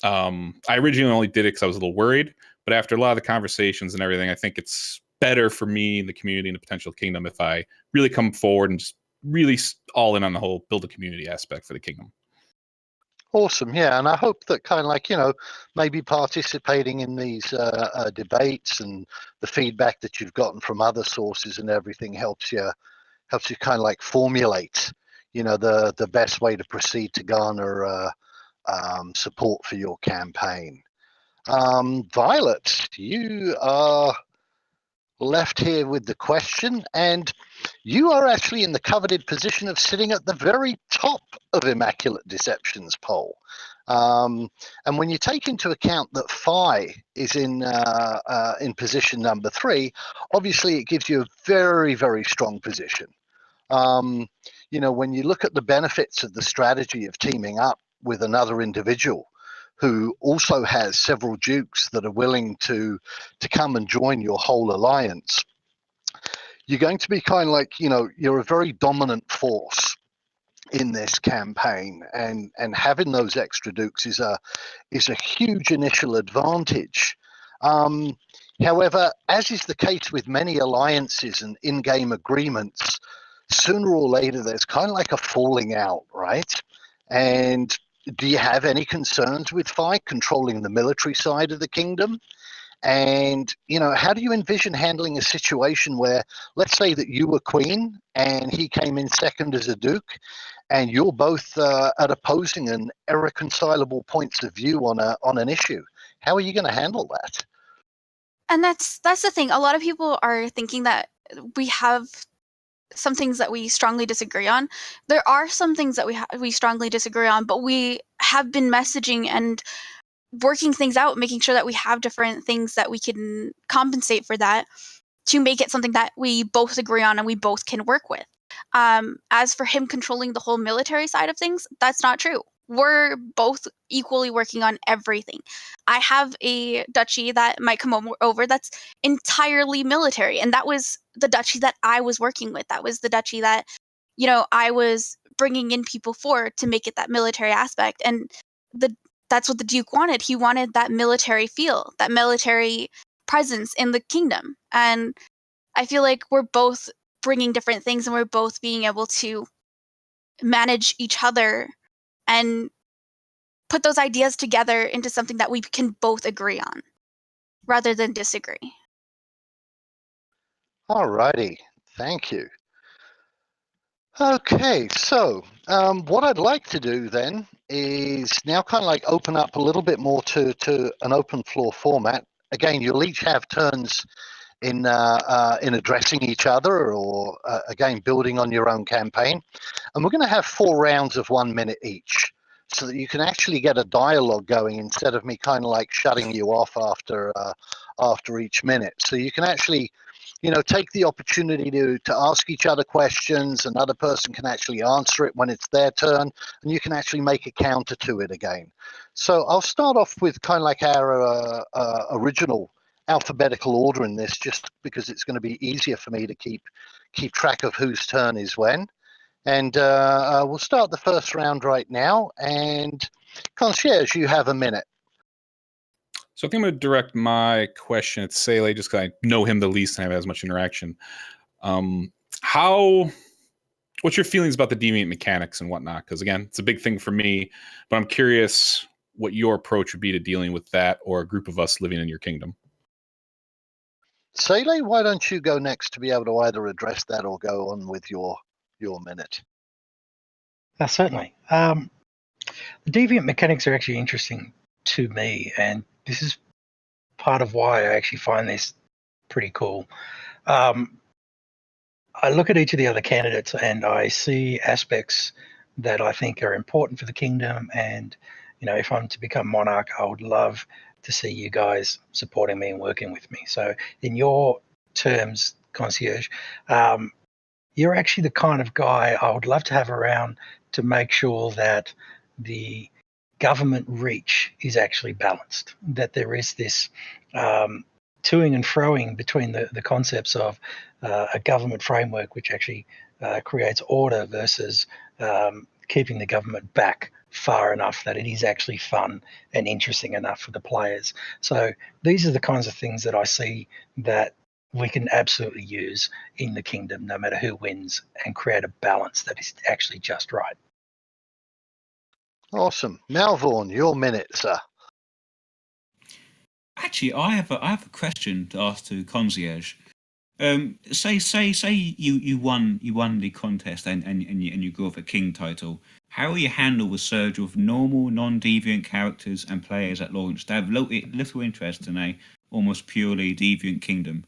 I originally only did it because I was a little worried. But after a lot of the conversations and everything, I think it's better for me and the community and the potential kingdom if I really come forward and just really all in on the whole build a community aspect for the kingdom. Awesome, yeah, and I hope that kind of like, maybe participating in these debates and the feedback that you've gotten from other sources and everything helps you kind of like formulate, the best way to proceed to garner support for your campaign. Violet, you are left here with the question, and you are actually in the coveted position of sitting at the very top of Immaculate Deception's poll. And when you take into account that Phi is in position number 3, obviously it gives you a very, very strong position. When you look at the benefits of the strategy of teaming up with another individual who also has several dukes that are willing to come and join your whole alliance, you're going to be kind of like, you're a very dominant force in this campaign, and having those extra dukes is a huge initial advantage. However, as is the case with many alliances and in-game agreements, sooner or later there's kind of like a falling out, right? And do you have any concerns with Fi controlling the military side of the kingdom? And, how do you envision handling a situation where, let's say that you were queen and he came in second as a duke, and you're both at opposing and irreconcilable points of view on an issue? How are you going to handle that? And that's the thing. A lot of people are thinking that we have some things that we strongly disagree on. There are some things that we strongly disagree on, but we have been messaging and working things out, making sure that we have different things that we can compensate for that to make it something that we both agree on and we both can work with. As for him controlling the whole military side of things, that's not true. We're both equally working on everything. I have a duchy that might come over that's entirely military, and that was the duchy that I was working with. That was the duchy that, I was bringing in people for to make it that military aspect. And that's what the Duke wanted. He wanted that military feel, that military presence in the kingdom. And I feel like we're both bringing different things, and we're both being able to manage each other and put those ideas together into something that we can both agree on rather than disagree. All righty. Thank you. Okay, so what I'd like to do then is now kind of like open up a little bit more to an open floor format. Again, you'll each have turns in addressing each other, or again, building on your own campaign. And we're going to have 4 rounds of 1 minute each, so that you can actually get a dialogue going instead of me kind of like shutting you off after each minute. So you can actually, take the opportunity to ask each other questions. Another person can actually answer it when it's their turn, and you can actually make a counter to it again. So I'll start off with kind of like our original alphabetical order in this, just because it's going to be easier for me to keep track of whose turn is when. And we'll start the first round right now. And Concierge, you have a minute. So I think I'm going to direct my question at Sele, just because I know him the least and have as much interaction. What's your feelings about the deviant mechanics and whatnot? Because again, it's a big thing for me, but I'm curious what your approach would be to dealing with that, or a group of us living in your kingdom. Sele, why don't you go next to be able to either address that or go on with your minute? Certainly. The deviant mechanics are actually interesting to me, and this is part of why I actually find this pretty cool. I look at each of the other candidates and I see aspects that I think are important for the kingdom. And, if I'm to become monarch, I would love to see you guys supporting me and working with me. So in your terms, Concierge, you're actually the kind of guy I would love to have around to make sure that the government reach is actually balanced, that there is this toing and froing between the concepts of a government framework which actually creates order versus keeping the government back far enough that it is actually fun and interesting enough for the players. So these are the kinds of things that I see that we can absolutely use in the kingdom, no matter who wins, and create a balance that is actually just right. Awesome. Malvorn, your minute, sir. Actually, I have a question to ask to Concierge. Say you won the contest and you go for a king title. How will you handle the surge of normal, non-deviant characters and players at launch? They have little interest in a almost purely deviant kingdom.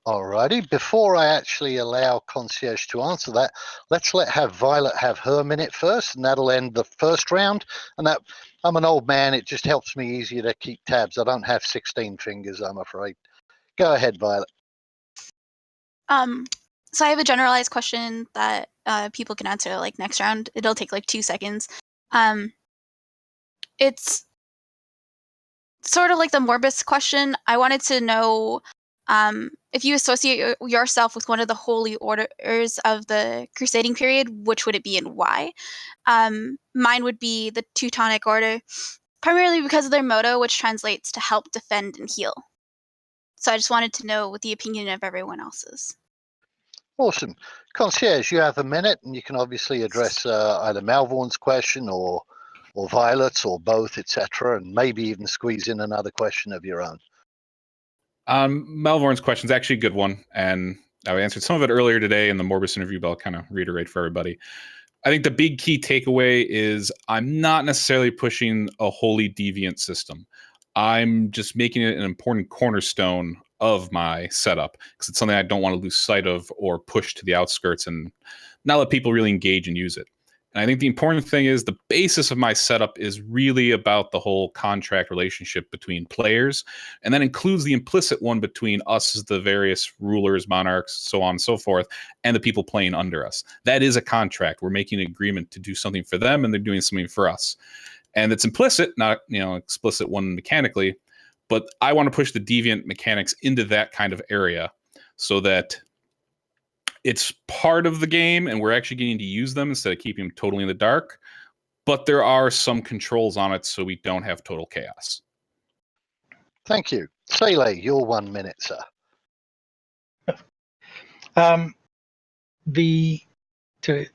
Alrighty. Before I actually allow Concierge to answer that, let's have Violet have her minute first, and that'll end the first round. And that, I'm an old man; it just helps me easier to keep tabs. I don't have 16 fingers, I'm afraid. Go ahead, Violet. So I have a generalized question that people can answer like next round. It'll take like 2 seconds. It's sort of like the Morbus question. I wanted to know If you associate yourself with one of the holy orders of the crusading period, which would it be and why? Mine would be the Teutonic Order, primarily because of their motto, which translates to help, defend, and heal. So I just wanted to know what the opinion of everyone else is. Awesome. Concierge, you have a minute, and you can obviously address either Malvorn's question or Violet's or both, etc., and maybe even squeeze in another question of your own. Malvorn's question is actually a good one, and I answered some of it earlier today in the Morbus interview, but I'll kind of reiterate for everybody. I think the big key takeaway is I'm not necessarily pushing a wholly deviant system. I'm just making it an important cornerstone of my setup because it's something I don't want to lose sight of or push to the outskirts and not let people really engage and use it. And I think the important thing is the basis of my setup is really about the whole contract relationship between players, and that includes the implicit one between us as the various rulers, monarchs, so on and so forth, and the people playing under us. That is a contract. We're making an agreement to do something for them, and they're doing something for us. And it's implicit, not explicit one mechanically, but I want to push the deviant mechanics into that kind of area so that it's part of the game and we're actually getting to use them instead of keeping them totally in the dark. But there are some controls on it so we don't have total chaos. Thank you. Sele, your 1 minute, sir. To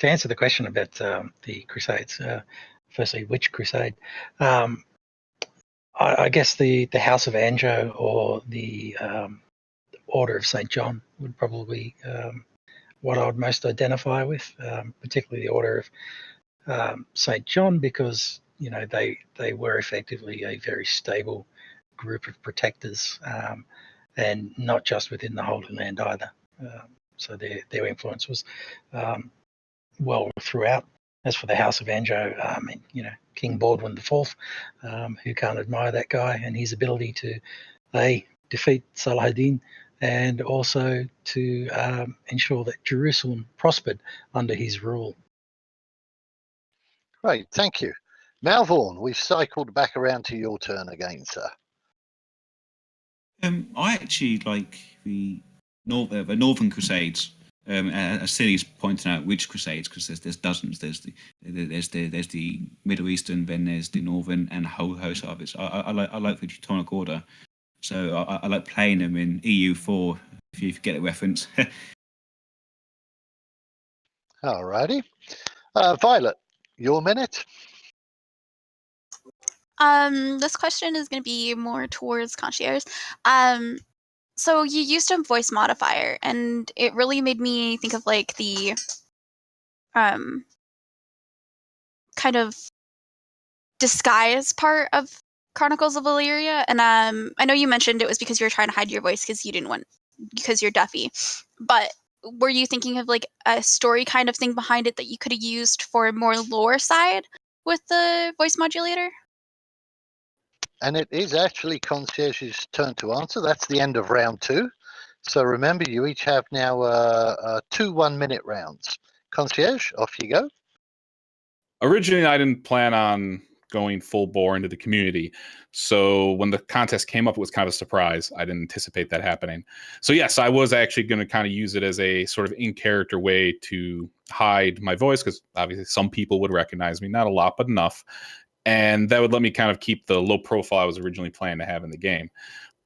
answer the question about the Crusades, firstly, which Crusade? I guess the House of Anjou or the Order of St. John would probably what I would most identify with, particularly the Order of St. John, because they were effectively a very stable group of protectors, and not just within the Holy Land either. So their influence was well throughout. As for the House of Anjou, King Bordweall IV, who can't admire that guy and his ability to defeat Saladin and also to ensure that Jerusalem prospered under his rule. Great, thank you. Malvorn, we've cycled back around to your turn again, sir. I actually like the Northern Crusades. As Silly's pointing out, which Crusades? Because there's dozens. There's the Middle Eastern, then there's the Northern, and a whole host of it. I like the Teutonic Order, so I like playing them in EU4. If you get a reference. Alrighty, Violet, your minute. This question is going to be more towards concierge. So you used a voice modifier, and it really made me think of like the kind of disguise part of Chronicles of Illyria. And I know you mentioned it was because you were trying to hide your voice because you're Duffy. But were you thinking of like a story kind of thing behind it that you could have used for a more lore side with the voice modulator? And it is actually Concierge's turn to answer. That's the end of round 2. So remember, you each have now 2 1-minute rounds. Concierge, off you go. Originally, I didn't plan on going full bore into the community. So when the contest came up, it was kind of a surprise. I didn't anticipate that happening. So yes, I was actually going to kind of use it as a sort of in-character way to hide my voice, because obviously some people would recognize me, not a lot, but enough. And that would let me kind of keep the low profile I was originally planning to have in the game.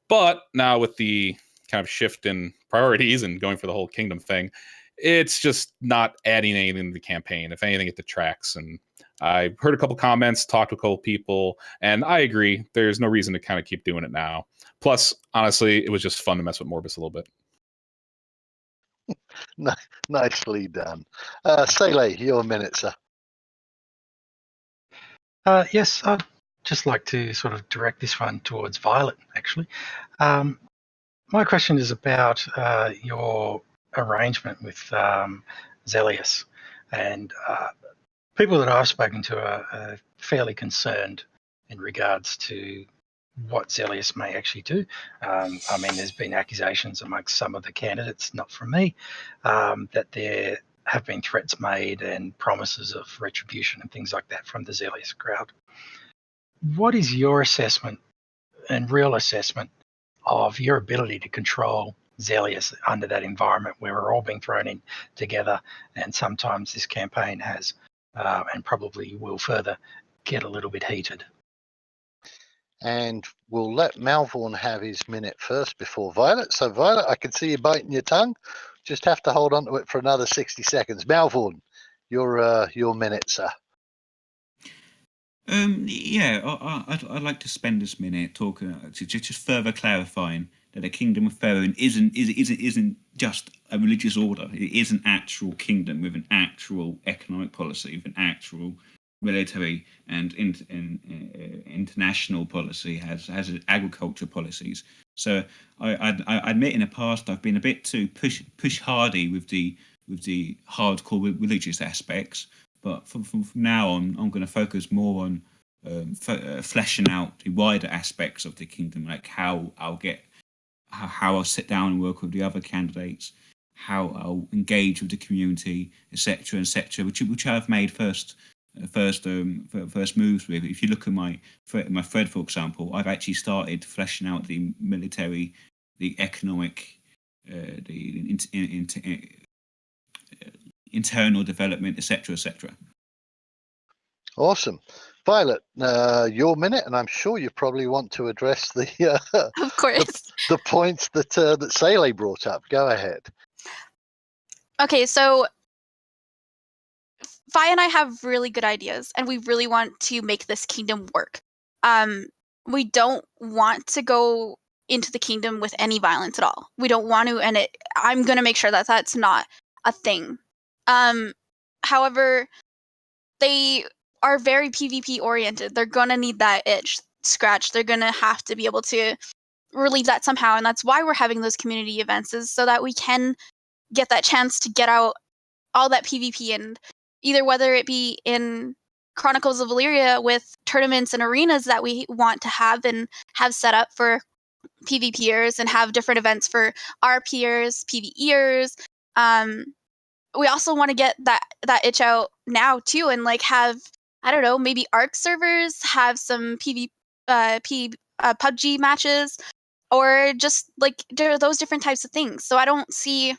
But now with the kind of shift in priorities and going for the whole kingdom thing, it's just not adding anything to the campaign. If anything, it detracts. And I heard a couple comments, talked to a couple people, and I agree. There's no reason to kind of keep doing it now. Plus, honestly, it was just fun to mess with Morbus a little bit. Nicely done. Sele, your minute, sir. Yes, I'd just like to sort of direct this one towards Violet, actually. My question is about your arrangement with Zelius. And people that I've spoken to are fairly concerned in regards to what Zelius may actually do. There's been accusations amongst some of the candidates, not from me, that there have been threats made and promises of retribution and things like that from the Zelius crowd. What is your assessment and real assessment of your ability to control Zelius under that environment where we're all being thrown in together. And sometimes this campaign has, and probably will further, get a little bit heated. And we'll let Malvorn have his minute first before Violet. So, Violet, I can see you biting your tongue. Just have to hold on to it for another 60 seconds. Malvorn, your minute, sir. I'd like to spend this minute talking just further clarifying that the Kingdom of Faerun isn't just a religious order. It is an actual kingdom with an actual economic policy, with an actual military and international policy, has agriculture policies. So I admit in the past I've been a bit too push hardy with the hardcore religious aspects. But from now on, I'm going to focus more on fleshing out the wider aspects of the kingdom, like how I'll sit down and work with the other candidates, how I'll engage with the community, etc., which I've made first moves with. If you look at my thread, for example, I've actually started fleshing out the military, the economic, internal development, etc. Awesome. Violet, your minute, and I'm sure you probably want to address the Of course. the points that Sele brought up. Go ahead. Okay, so Fi and I have really good ideas, and we really want to make this kingdom work. We don't want to go into the kingdom with any violence at all. We don't want to, and I'm going to make sure that that's not a thing. However, they are very PvP oriented. They're going to need that itch scratched. They're going to have to be able to relieve that somehow, and that's why we're having those community events, is so that we can get that chance to get out all that PvP, and either whether it be in Chronicles of Valyria with tournaments and arenas that we want to have and have set up for PvPers, and have different events for RPers, PvEers. We also want to get that itch out now too, and like have, I don't know, maybe ARC servers have some PUBG matches, or just like those different types of things. So I don't see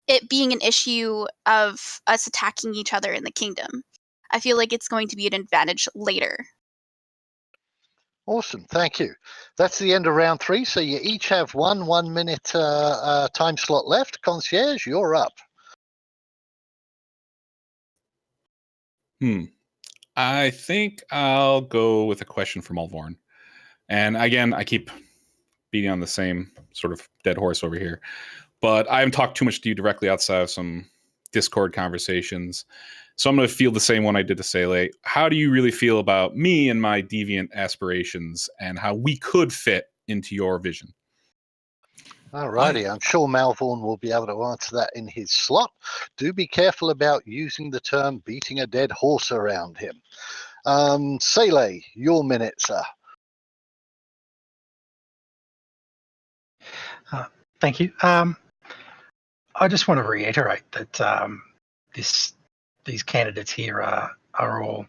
it being an issue of us attacking each other in the kingdom. I feel like it's going to be an advantage later. Awesome, thank you. That's the end of round 3. So you each have 1 minute time slot left. Concierge, you're up. I think I'll go with a question from Malvorn. And again, I keep beating on the same sort of dead horse over here. But I haven't talked too much to you directly outside of some Discord conversations. So I'm going to feel the same one I did to Sele. How do you really feel about me and my deviant aspirations, and how we could fit into your vision? Alrighty, I'm sure Malvorn will be able to answer that in his slot. Do be careful about using the term beating a dead horse around him. Sele, your minute, sir. Thank you. I just want to reiterate that these candidates here are all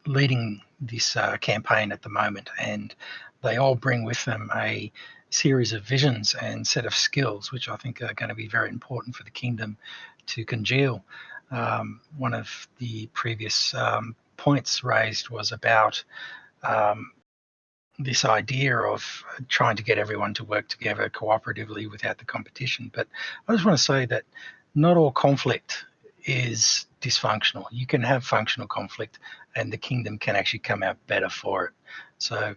leading this campaign at the moment, and they all bring with them a series of visions and set of skills which I think are going to be very important for the kingdom to congeal. One of the previous points raised was about this idea of trying to get everyone to work together cooperatively without the competition. But I just want to say that not all conflict is dysfunctional. You can have functional conflict, and the kingdom can actually come out better for it. So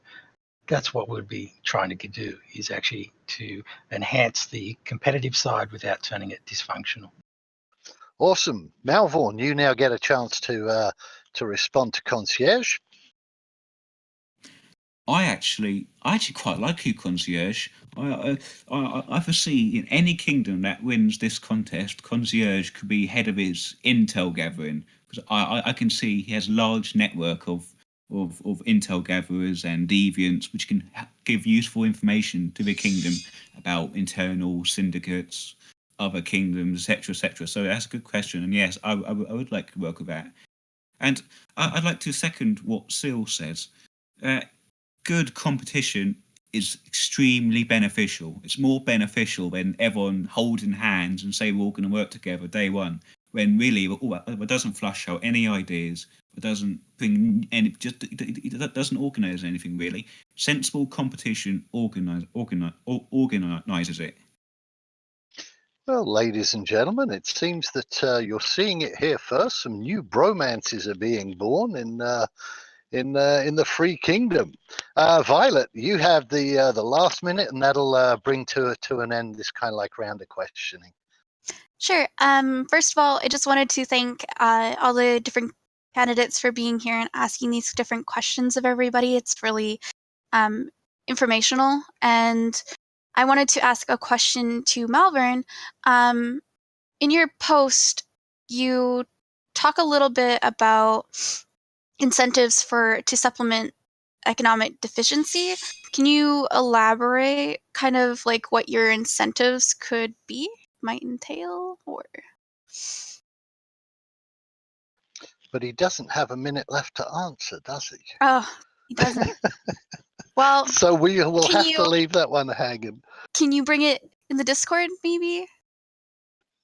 that's what we'll be trying to do, is actually to enhance the competitive side without turning it dysfunctional. Awesome. Malvorn, you now get a chance to respond to Concierge. I actually quite like you, Concierge. I foresee in any kingdom that wins this contest, Concierge could be head of his intel gathering, because I can see he has a large network of intel gatherers and deviants, which can give useful information to the kingdom about internal syndicates, other kingdoms, etc. So that's a good question, and yes, I would like to work with that. And I'd like to second what Seal says. Good competition is extremely beneficial. It's more beneficial than everyone holding hands and say we're all going to work together day one, when really it doesn't flush out any ideas. It doesn't bring any. It doesn't organise anything really. Sensible competition organises it. Well, ladies and gentlemen, it seems that you're seeing it here first. Some new bromances are being born in the Free Kingdom. Violet, you have the last minute, and that'll bring to an end this kind of like round of questioning. Sure. First of all, I just wanted to thank all the different candidates for being here and asking these different questions of everybody. It's really informational. And I wanted to ask a question to Malvern. In your post, you talk a little bit about incentives to supplement economic deficiency. Can you elaborate kind of like what your incentives might entail, or? But he doesn't have a minute left to answer, does he? Oh, he doesn't. Well, so we will have to leave that one hanging. Can you bring it in the Discord, maybe?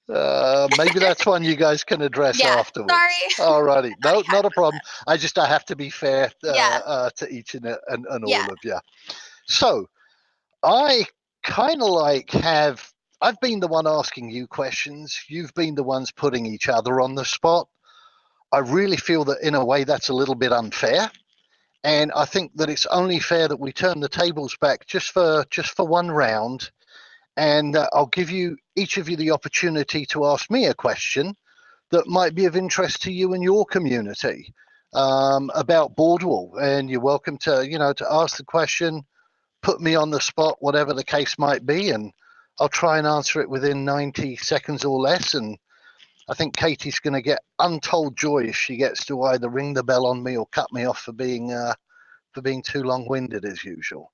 Maybe that's one you guys can address afterwards. Sorry. Alrighty, no, not a problem. I have to be fair to each and all of you. So I kind of like I've been the one asking you questions. You've been the ones putting each other on the spot. I really feel that in a way that's a little bit unfair. And I think that it's only fair that we turn the tables back just for one round. And I'll give each of you the opportunity to ask me a question that might be of interest to you and your community about Bordweall. And you're welcome to ask the question, put me on the spot, whatever the case might be, and I'll try and answer it within 90 seconds or less. And I think Katie's going to get untold joy if she gets to either ring the bell on me or cut me off for being too long-winded as usual.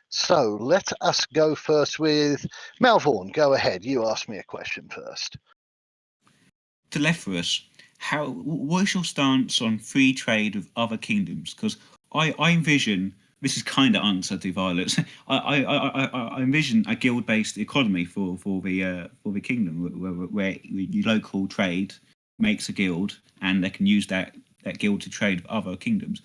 So let us go first with Malvern. Go ahead. You ask me a question first. To Lephorus, what is your stance on free trade with other kingdoms? Because I envision, this is kind of answer to Violet's, I envision a guild-based economy for the kingdom where your local trade makes a guild and they can use that guild to trade with other kingdoms.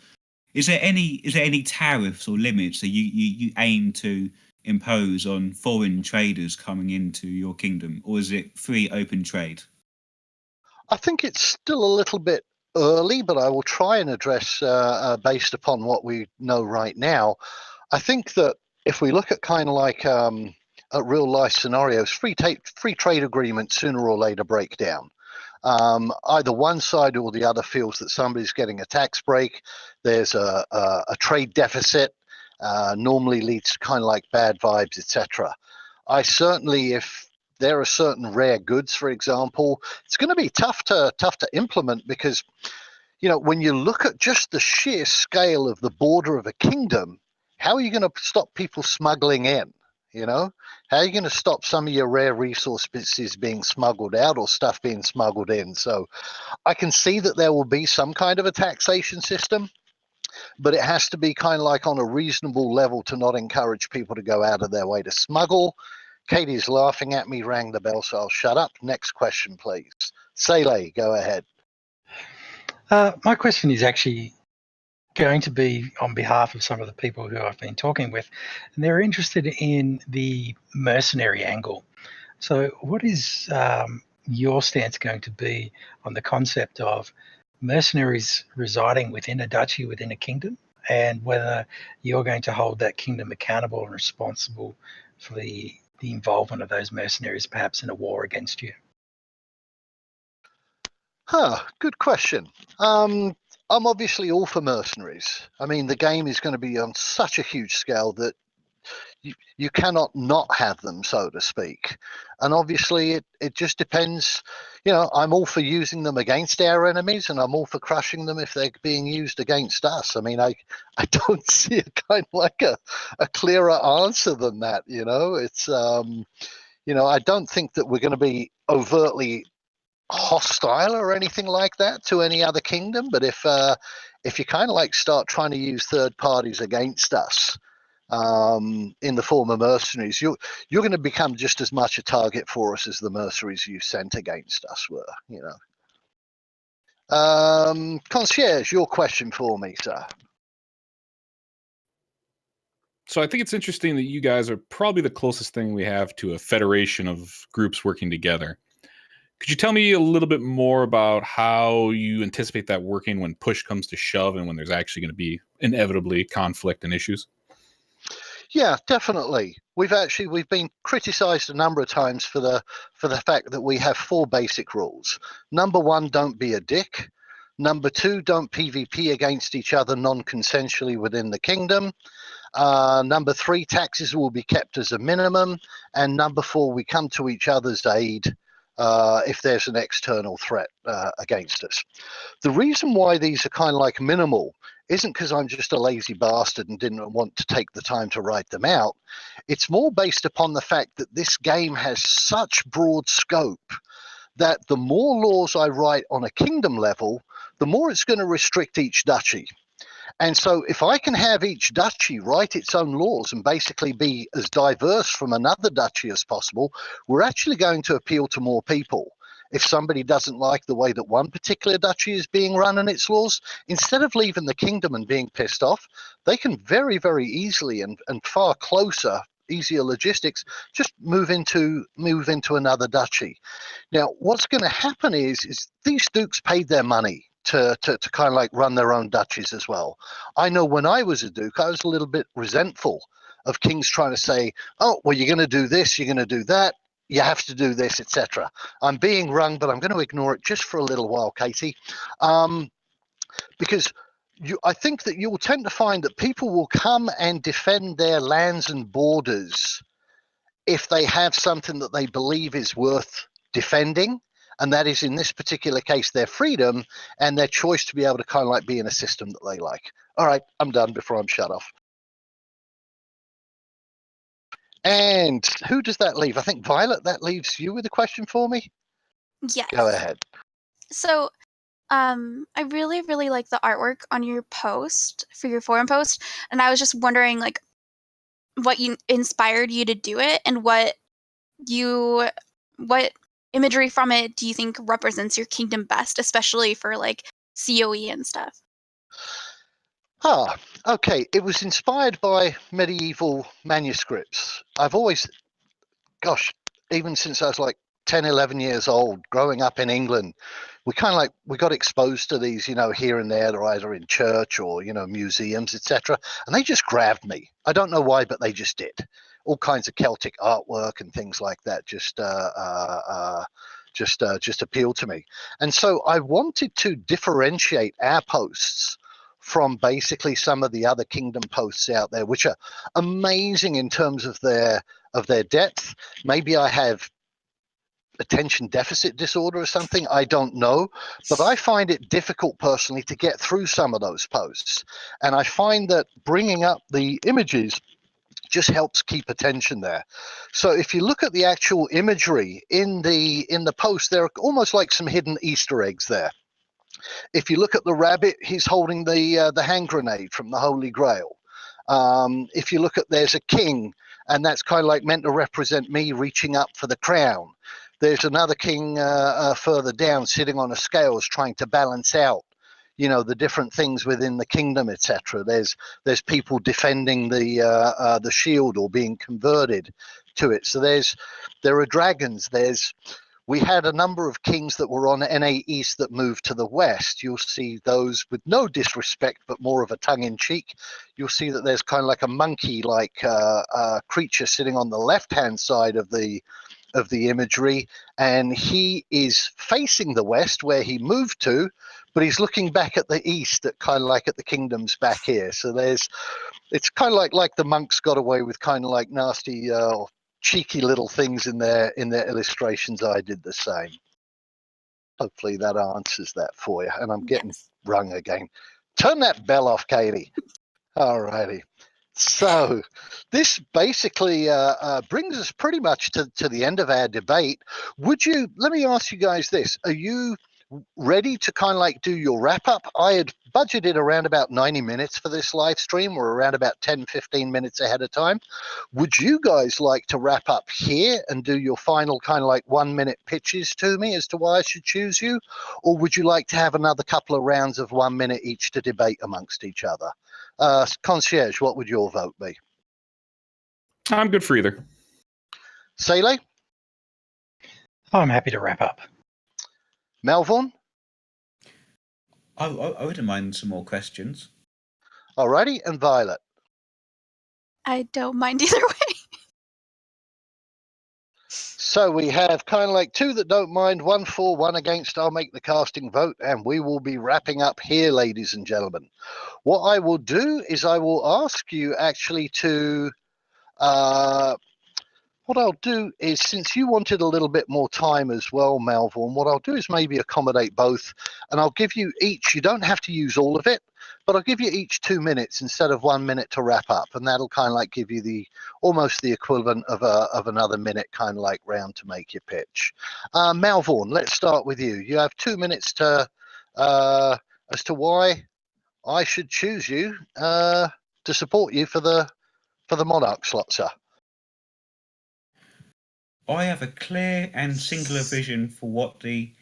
Is there any tariffs or limits that you aim to impose on foreign traders coming into your kingdom, or is it free open trade? I think it's still a little bit early, but I will try and address based upon what we know right now. I think that if we look at kind of like at real life scenarios, free trade agreements sooner or later break down. Either one side or the other feels that somebody's getting a tax break. There's a trade deficit, normally leads to kind of like bad vibes, etc. I certainly, if there are certain rare goods, for example, it's going to be tough to implement because, when you look at just the sheer scale of the border of a kingdom, how are you going to stop people smuggling in? How are you going to stop some of your rare resources being smuggled out or stuff being smuggled in? So I can see that there will be some kind of a taxation system, but it has to be kind of like on a reasonable level to not encourage people to go out of their way to smuggle. Katie's laughing at me, rang the bell, so I'll shut up. Next question, please. Sele, go ahead. My question is actually going to be on behalf of some of the people who I've been talking with, and they're interested in the mercenary angle. So what is your stance going to be on the concept of mercenaries residing within a duchy, within a kingdom, and whether you're going to hold that kingdom accountable and responsible for the involvement of those mercenaries perhaps in a war against you? Good question. I'm obviously all for mercenaries. I mean, the game is going to be on such a huge scale that you cannot not have them, so to speak. And obviously, it just depends. I'm all for using them against our enemies, and I'm all for crushing them if they're being used against us. I mean, I don't see a kind of like a clearer answer than that. It's I don't think that we're going to be overtly hostile or anything like that to any other kingdom, but if you kind of like start trying to use third parties against us, in the form of mercenaries, you're going to become just as much a target for us as the mercenaries you sent against us were, you know. Concierge, your question for me, sir. So I think it's interesting that you guys are probably the closest thing we have to a federation of groups working together. Could you tell me a little bit more about how you anticipate that working when push comes to shove and when there's actually going to be inevitably conflict and issues? Yeah, definitely. We've been criticized a number of times for the fact that we have 4 basic rules. Number 1, don't be a dick. Number 2, don't PvP against each other non-consensually within the kingdom. Number 3, taxes will be kept as a minimum. And number 4, we come to each other's aid if there's an external threat against us. The reason why these are kind of like minimal isn't because I'm just a lazy bastard and didn't want to take the time to write them out. It's more based upon the fact that this game has such broad scope that the more laws I write on a kingdom level, the more it's going to restrict each duchy. And so if I can have each duchy write its own laws and basically be as diverse from another duchy as possible, we're actually going to appeal to more people. If somebody doesn't like the way that one particular duchy is being run and its laws, instead of leaving the kingdom and being pissed off, they can very, very easily and far closer, easier logistics, just move into another duchy. Now, what's going to happen is these dukes paid their money to kind of like run their own duchies as well. I know when I was a duke, I was a little bit resentful of kings trying to say, oh, well, you're going to do this, you're going to do that, you have to do this, etc. I'm being wrung, but I'm going to ignore it just for a little while, Katie, because I think that you'll tend to find that people will come and defend their lands and borders if they have something that they believe is worth defending. And that is, in this particular case, their freedom and their choice to be able to kind of like be in a system that they like. All right, I'm done before I'm shut off. And who does that leave? I think, Violet, that leaves you with a question for me? Yes. Go ahead. So, I really, really like the artwork on your post, for your forum post. And I was just wondering, like, what inspired you to do it and what imagery from it do you think represents your kingdom best, especially for, like, COE and stuff? Okay. It was inspired by medieval manuscripts. I've always, even since I was like 10, 11 years old, growing up in England, we got exposed to these, here and there. They're either in church or, museums, etc. And they just grabbed me. I don't know why, but they just did. All kinds of Celtic artwork and things like that just appealed to me. And so I wanted to differentiate our posts from basically some of the other kingdom posts out there, which are amazing in terms of their depth. Maybe I have attention deficit disorder or something, I don't know, but I find it difficult personally to get through some of those posts. And I find that bringing up the images just helps keep attention there. So if you look at the actual imagery in the post, there are almost like some hidden Easter eggs there. If you look at the rabbit, he's holding the hand grenade from the Holy Grail. If you look at, there's a king, and that's kind of like meant to represent me reaching up for the crown. There's another king further down sitting on a scales trying to balance out, the different things within the kingdom, etc. There's people defending the shield or being converted to it. So there are dragons. We had a number of kings that were on NA East that moved to the west. You'll see those with no disrespect, but more of a tongue-in-cheek. You'll see that there's kind of like a monkey-like creature sitting on the left-hand side of the imagery, and he is facing the west where he moved to, but he's looking back at the east, at kind of like at the kingdoms back here. So it's kind of like the monks got away with kind of like nasty cheeky little things in their illustrations. I did the same. Hopefully that answers that for you. And I'm getting rung again. Turn that bell off, Katie. All righty. So this basically brings us pretty much to the end of our debate. Let me ask you guys this. Are you ready to kind of like do your wrap up? I had budgeted around about 90 minutes for this live stream. We're around about 10, 15 minutes ahead of time. Would you guys like to wrap up here and do your final kind of like 1 minute pitches to me as to why I should choose you? Or would you like to have another couple of rounds of 1 minute each to debate amongst each other? Concierge, what would your vote be? I'm good for either. Sele? I'm happy to wrap up. Malvern? I wouldn't mind some more questions. Alrighty, and Violet? I don't mind either way. So we have kind of like two that don't mind, 1 for, 1 against. I'll make the casting vote, and we will be wrapping up here, ladies and gentlemen. What I will do is I will ask you actually to what I'll do is, since you wanted a little bit more time as well, Malvern, what I'll do is maybe accommodate both, and I'll give you each, you don't have to use all of it, but I'll give you each 2 minutes instead of 1 minute to wrap up, and that'll kind of like give you the almost the equivalent of another minute kind of like round to make your pitch. Malvern, let's start with you. You have 2 minutes to as to why I should choose you to support you for the Monarch slot, sir. I have a clear and singular vision for what the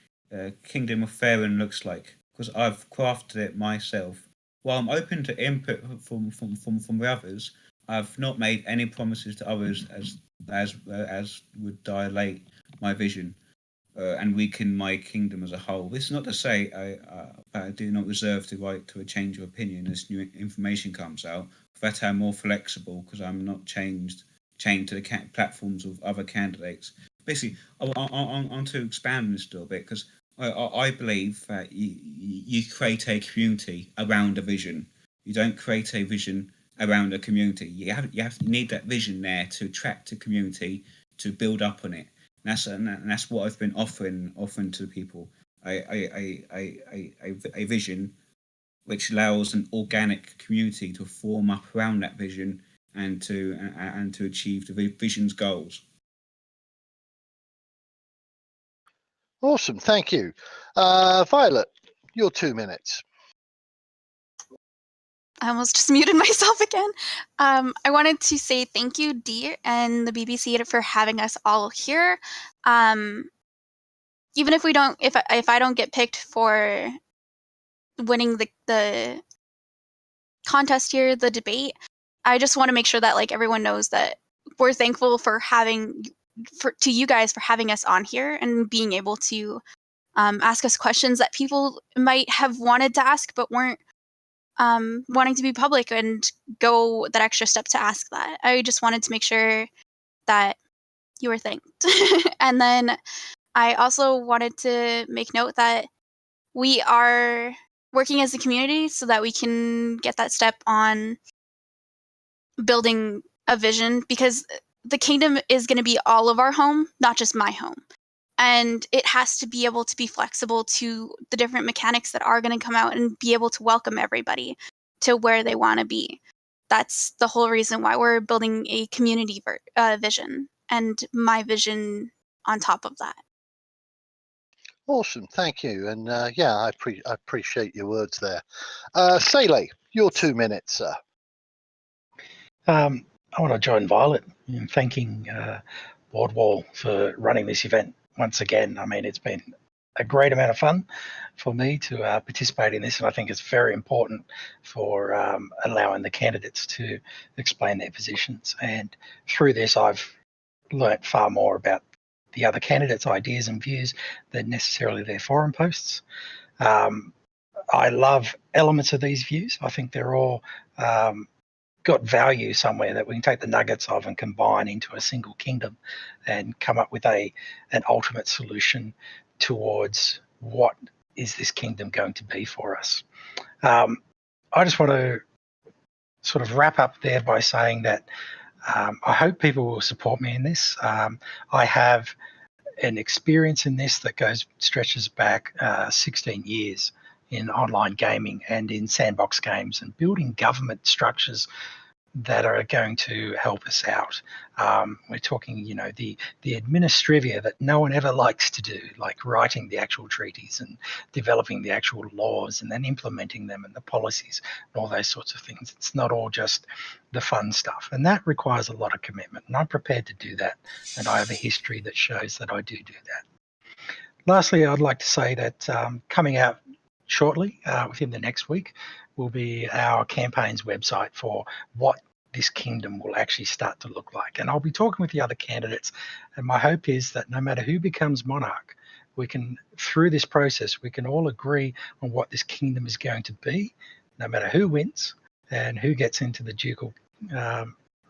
Kingdom of Faerun looks like, because I've crafted it myself. While I'm open to input from the others, I've not made any promises to others as would dilate my vision and weaken my kingdom as a whole. This is not to say I do not reserve the right to a change of opinion as new information comes out. That I'm more flexible because I'm not chained to the platforms of other candidates. Basically, I want to expand on this a little bit because I believe that you create a community around a vision. You don't create a vision around a community. You need that vision there to attract a community to build up on it. And that's what I've been offering to the people. A vision which allows an organic community to form up around that vision and to achieve the vision's goals. Awesome, thank you. Violet, your 2 minutes. I almost just muted myself again. I wanted to say thank you, Dee, and the BBC for having us all here. Even if we don't, if I don't get picked for winning the contest here, the debate, I just want to make sure that like everyone knows that we're thankful for to you guys for having us on here and being able to ask us questions that people might have wanted to ask but weren't wanting to be public and go that extra step to ask that. I just wanted to make sure that you were thanked. And then I also wanted to make note that we are working as a community so that we can get that step on building a vision, because the kingdom is going to be all of our home, not just my home. And it has to be able to be flexible to the different mechanics that are going to come out and be able to welcome everybody to where they want to be. That's the whole reason why we're building a community vision, and my vision on top of that. Awesome, thank you. And yeah, I appreciate your words there. Sele, your 2 minutes, sir. I want to join Violet in thanking Bordweall for running this event once again. I mean, it's been a great amount of fun for me to participate in this, and I think it's very important for allowing the candidates to explain their positions. And through this, I've learnt far more about the other candidates' ideas and views than necessarily their forum posts. I love elements of these views. I think they're all got value somewhere that we can take the nuggets of and combine into a single kingdom and come up with an ultimate solution towards what is this kingdom going to be for us. I just want to sort of wrap up there by saying that I hope people will support me in this. I have an experience in this that stretches back 16 years in online gaming and in sandbox games and building government structures that are going to help us out. We're talking, the administrivia that no one ever likes to do, like writing the actual treaties and developing the actual laws and then implementing them and the policies and all those sorts of things. It's not all just the fun stuff. And that requires a lot of commitment. And I'm prepared to do that. And I have a history that shows that I do that. Lastly, I'd like to say that coming out shortly, within the next week, will be our campaign's website for what this kingdom will actually start to look like. And I'll be talking with the other candidates. And my hope is that no matter who becomes monarch, we can, through this process, we can all agree on what this kingdom is going to be, no matter who wins and who gets into the ducal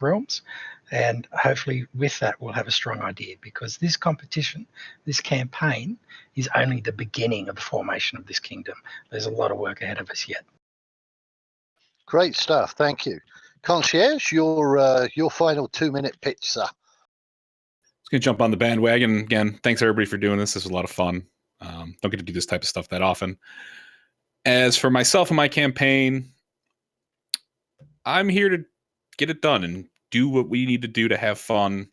realms. And hopefully with that, we'll have a strong idea, because this competition, this campaign, is only the beginning of the formation of this kingdom. There's a lot of work ahead of us yet. Great stuff. Thank you. Concierge, your final 2-minute pitch, sir. Just going to jump on the bandwagon. Again, thanks everybody for doing this. This was a lot of fun. Don't get to do this type of stuff that often. As for myself and my campaign, I'm here to get it done and do what we need to do to have fun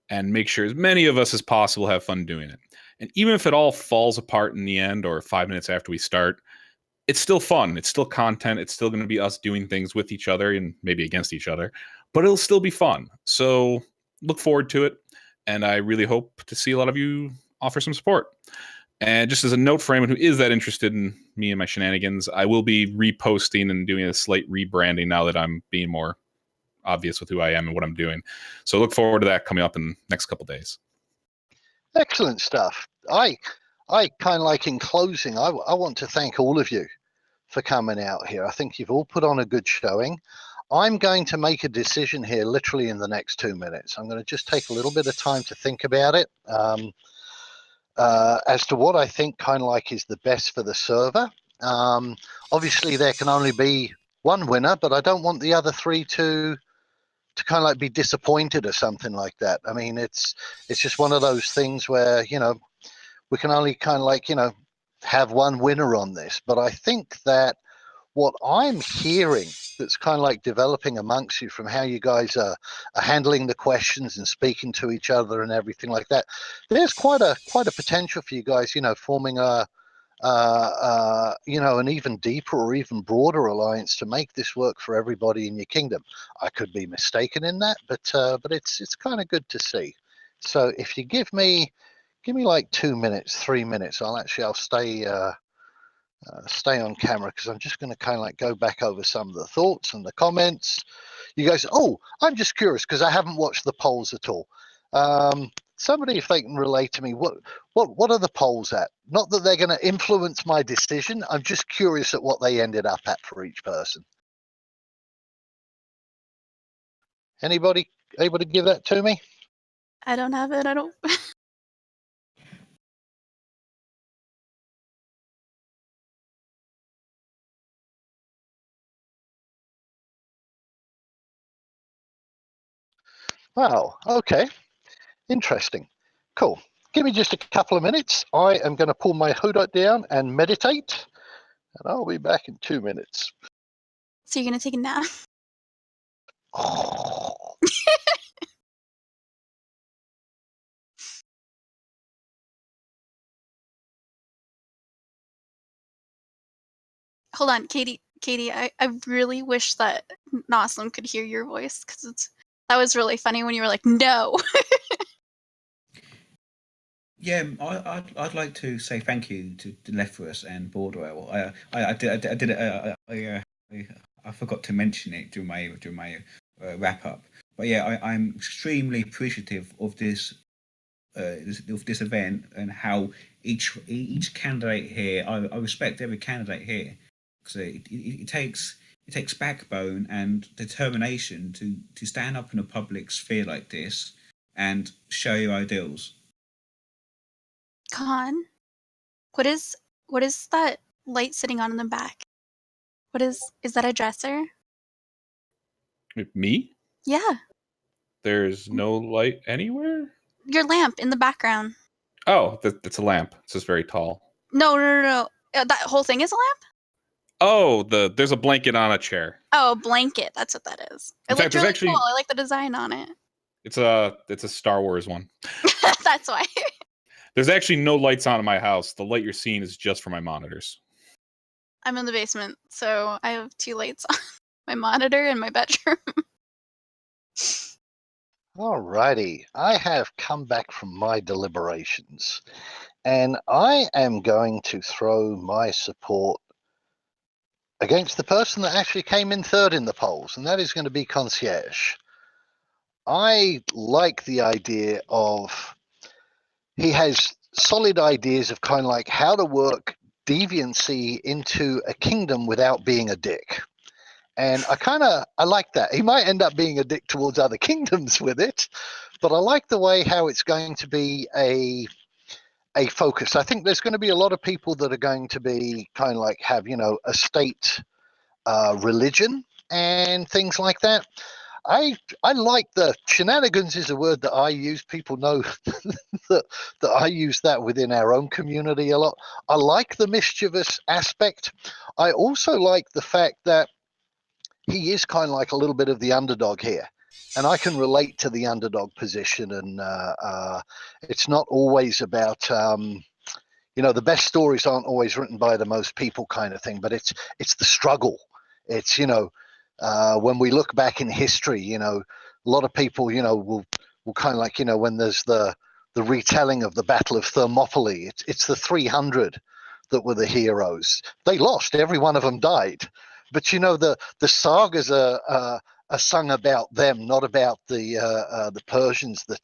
and make sure as many of us as possible have fun doing it. And even if it all falls apart in the end or 5 minutes after we start, it's still fun. It's still content. It's still going to be us doing things with each other and maybe against each other, but it'll still be fun. So look forward to it. And I really hope to see a lot of you offer some support. And just as a note for anyone who is that interested in me and my shenanigans, I will be reposting and doing a slight rebranding now that I'm being more obvious with who I am and what I'm doing. So look forward to that coming up in the next couple of days. Excellent stuff. I kind of like, in closing, I want to thank all of you for coming out here. I think you've all put on a good showing. I'm going to make a decision here literally in the next 2 minutes. I'm going to just take a little bit of time to think about it as to what I think kind of like is the best for the server. Obviously, there can only be one winner, but I don't want the other three to kind of like be disappointed or something like that. I mean, it's just one of those things where, we can only kind of like, have one winner on this. But I think that what I'm hearing that's kind of like developing amongst you from how you guys are handling the questions and speaking to each other and everything like that, there's quite a potential for you guys, forming an even deeper or even broader alliance to make this work for everybody in your kingdom. I could be mistaken in that, but it's kind of good to see. So if you give me like 2 minutes, 3 minutes, I'll stay on camera, because I'm just going to kind of like go back over some of the thoughts and the comments. You guys, I'm just curious because I haven't watched the polls at all. Somebody, if they can relate to me, what are the polls at? Not that they're going to influence my decision. I'm just curious at what they ended up at for each person. Anybody able to give that to me? I don't have it. I don't. Wow. Okay. Interesting. Cool. Give me just a couple of minutes. I am going to pull my hoodie down and meditate, and I'll be back in 2 minutes. So you're gonna take a nap? Hold on, Katie. I really wish that Noslam could hear your voice, because that was really funny when you were like, no. Yeah, I'd like to say thank you to Lefthrus and Bordweall. I forgot to mention it during my wrap up. But yeah, I'm extremely appreciative of this event and how each candidate here. I respect every candidate here, because it takes backbone and determination to stand up in a public sphere like this and show your ideals. Khan, what is that light sitting on in the back? Is that a dresser? Me? Yeah. There's no light anywhere? Your lamp in the background. Oh, that's a lamp. It's just very tall. No. That whole thing is a lamp? Oh, there's a blanket on a chair. Oh, a blanket. That's what that is. It In fact, looked there's really actually- cool. I like the design on it. It's a Star Wars one. That's why. There's actually no lights on in my house. The light you're seeing is just for my monitors. I'm in the basement, so I have 2 lights on. My monitor and my bedroom. Alrighty, I have come back from my deliberations, and I am going to throw my support against the person that actually came in third in the polls, and that is going to be Concierge. I like the idea of he has solid ideas of kind of like how to work deviancy into a kingdom without being a dick. And I like that. He might end up being a dick towards other kingdoms with it, but I like the way how it's going to be a focus. I think there's going to be a lot of people that are going to be kind of like have, a state religion and things like that. I like the shenanigans is a word that I use. People know that I use that within our own community a lot. I like the mischievous aspect. I also like the fact that he is kind of like a little bit of the underdog here. And I can relate to the underdog position. And it's not always about, the best stories aren't always written by the most people kind of thing, but it's the struggle. It's, when we look back in history, a lot of people, will kind of like, when there's the retelling of the Battle of Thermopylae, it's the 300 that were the heroes. They lost. Every one of them died. But, the sagas are sung about them, not about the Persians that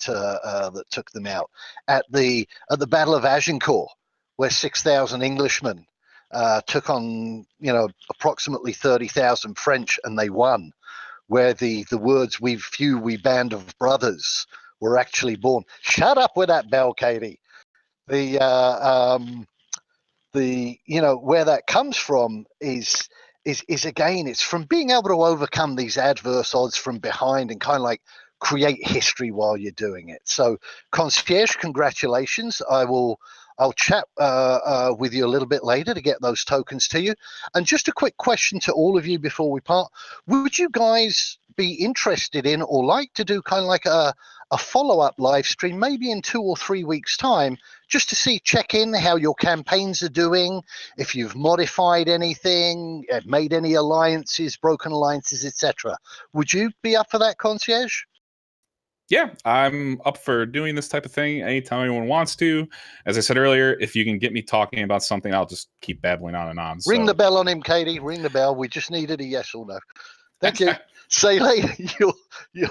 took them out. At the Battle of Agincourt, where 6,000 Englishmen took on, approximately 30,000 French, and they won, where the words "we few, we band of brothers" were actually born. Shut up with that bell, Katie. Where that comes from is again, it's from being able to overcome these adverse odds from behind and kind of like create history while you're doing it. So, Concierge, congratulations. I'll chat with you a little bit later to get those tokens to you. And just a quick question to all of you before we part. Would you guys be interested in or like to do kind of like a follow-up live stream, maybe in 2 or 3 weeks' time, just to check in how your campaigns are doing, if you've modified anything, made any alliances, broken alliances, etc. Would you be up for that, Concierge? Yeah, I'm up for doing this type of thing anytime anyone wants to. As I said earlier, if you can get me talking about something, I'll just keep babbling on and on. Ring the bell on him, Katie. Ring the bell. We just needed a yes or no. Thank you. Sayle,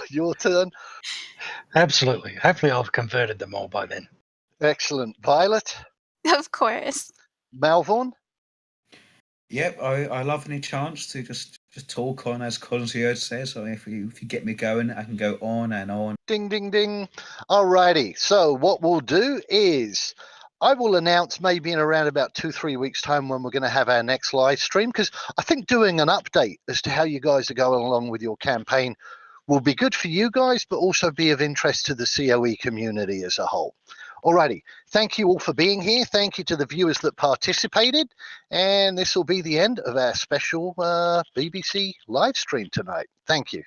your turn. Absolutely. Hopefully I've converted them all by then. Excellent. Violet? Of course. Malvern? Yep, I love any chance to just talk on, as Concierge says. So if you get me going, I can go on and on. Ding, ding, ding. Alrighty. So what we'll do is I will announce maybe in around about 2-3 weeks' time when we're going to have our next live stream, because I think doing an update as to how you guys are going along with your campaign will be good for you guys, but also be of interest to the COE community as a whole. Alrighty. Thank you all for being here. Thank you to the viewers that participated. And this will be the end of our special BBC live stream tonight. Thank you.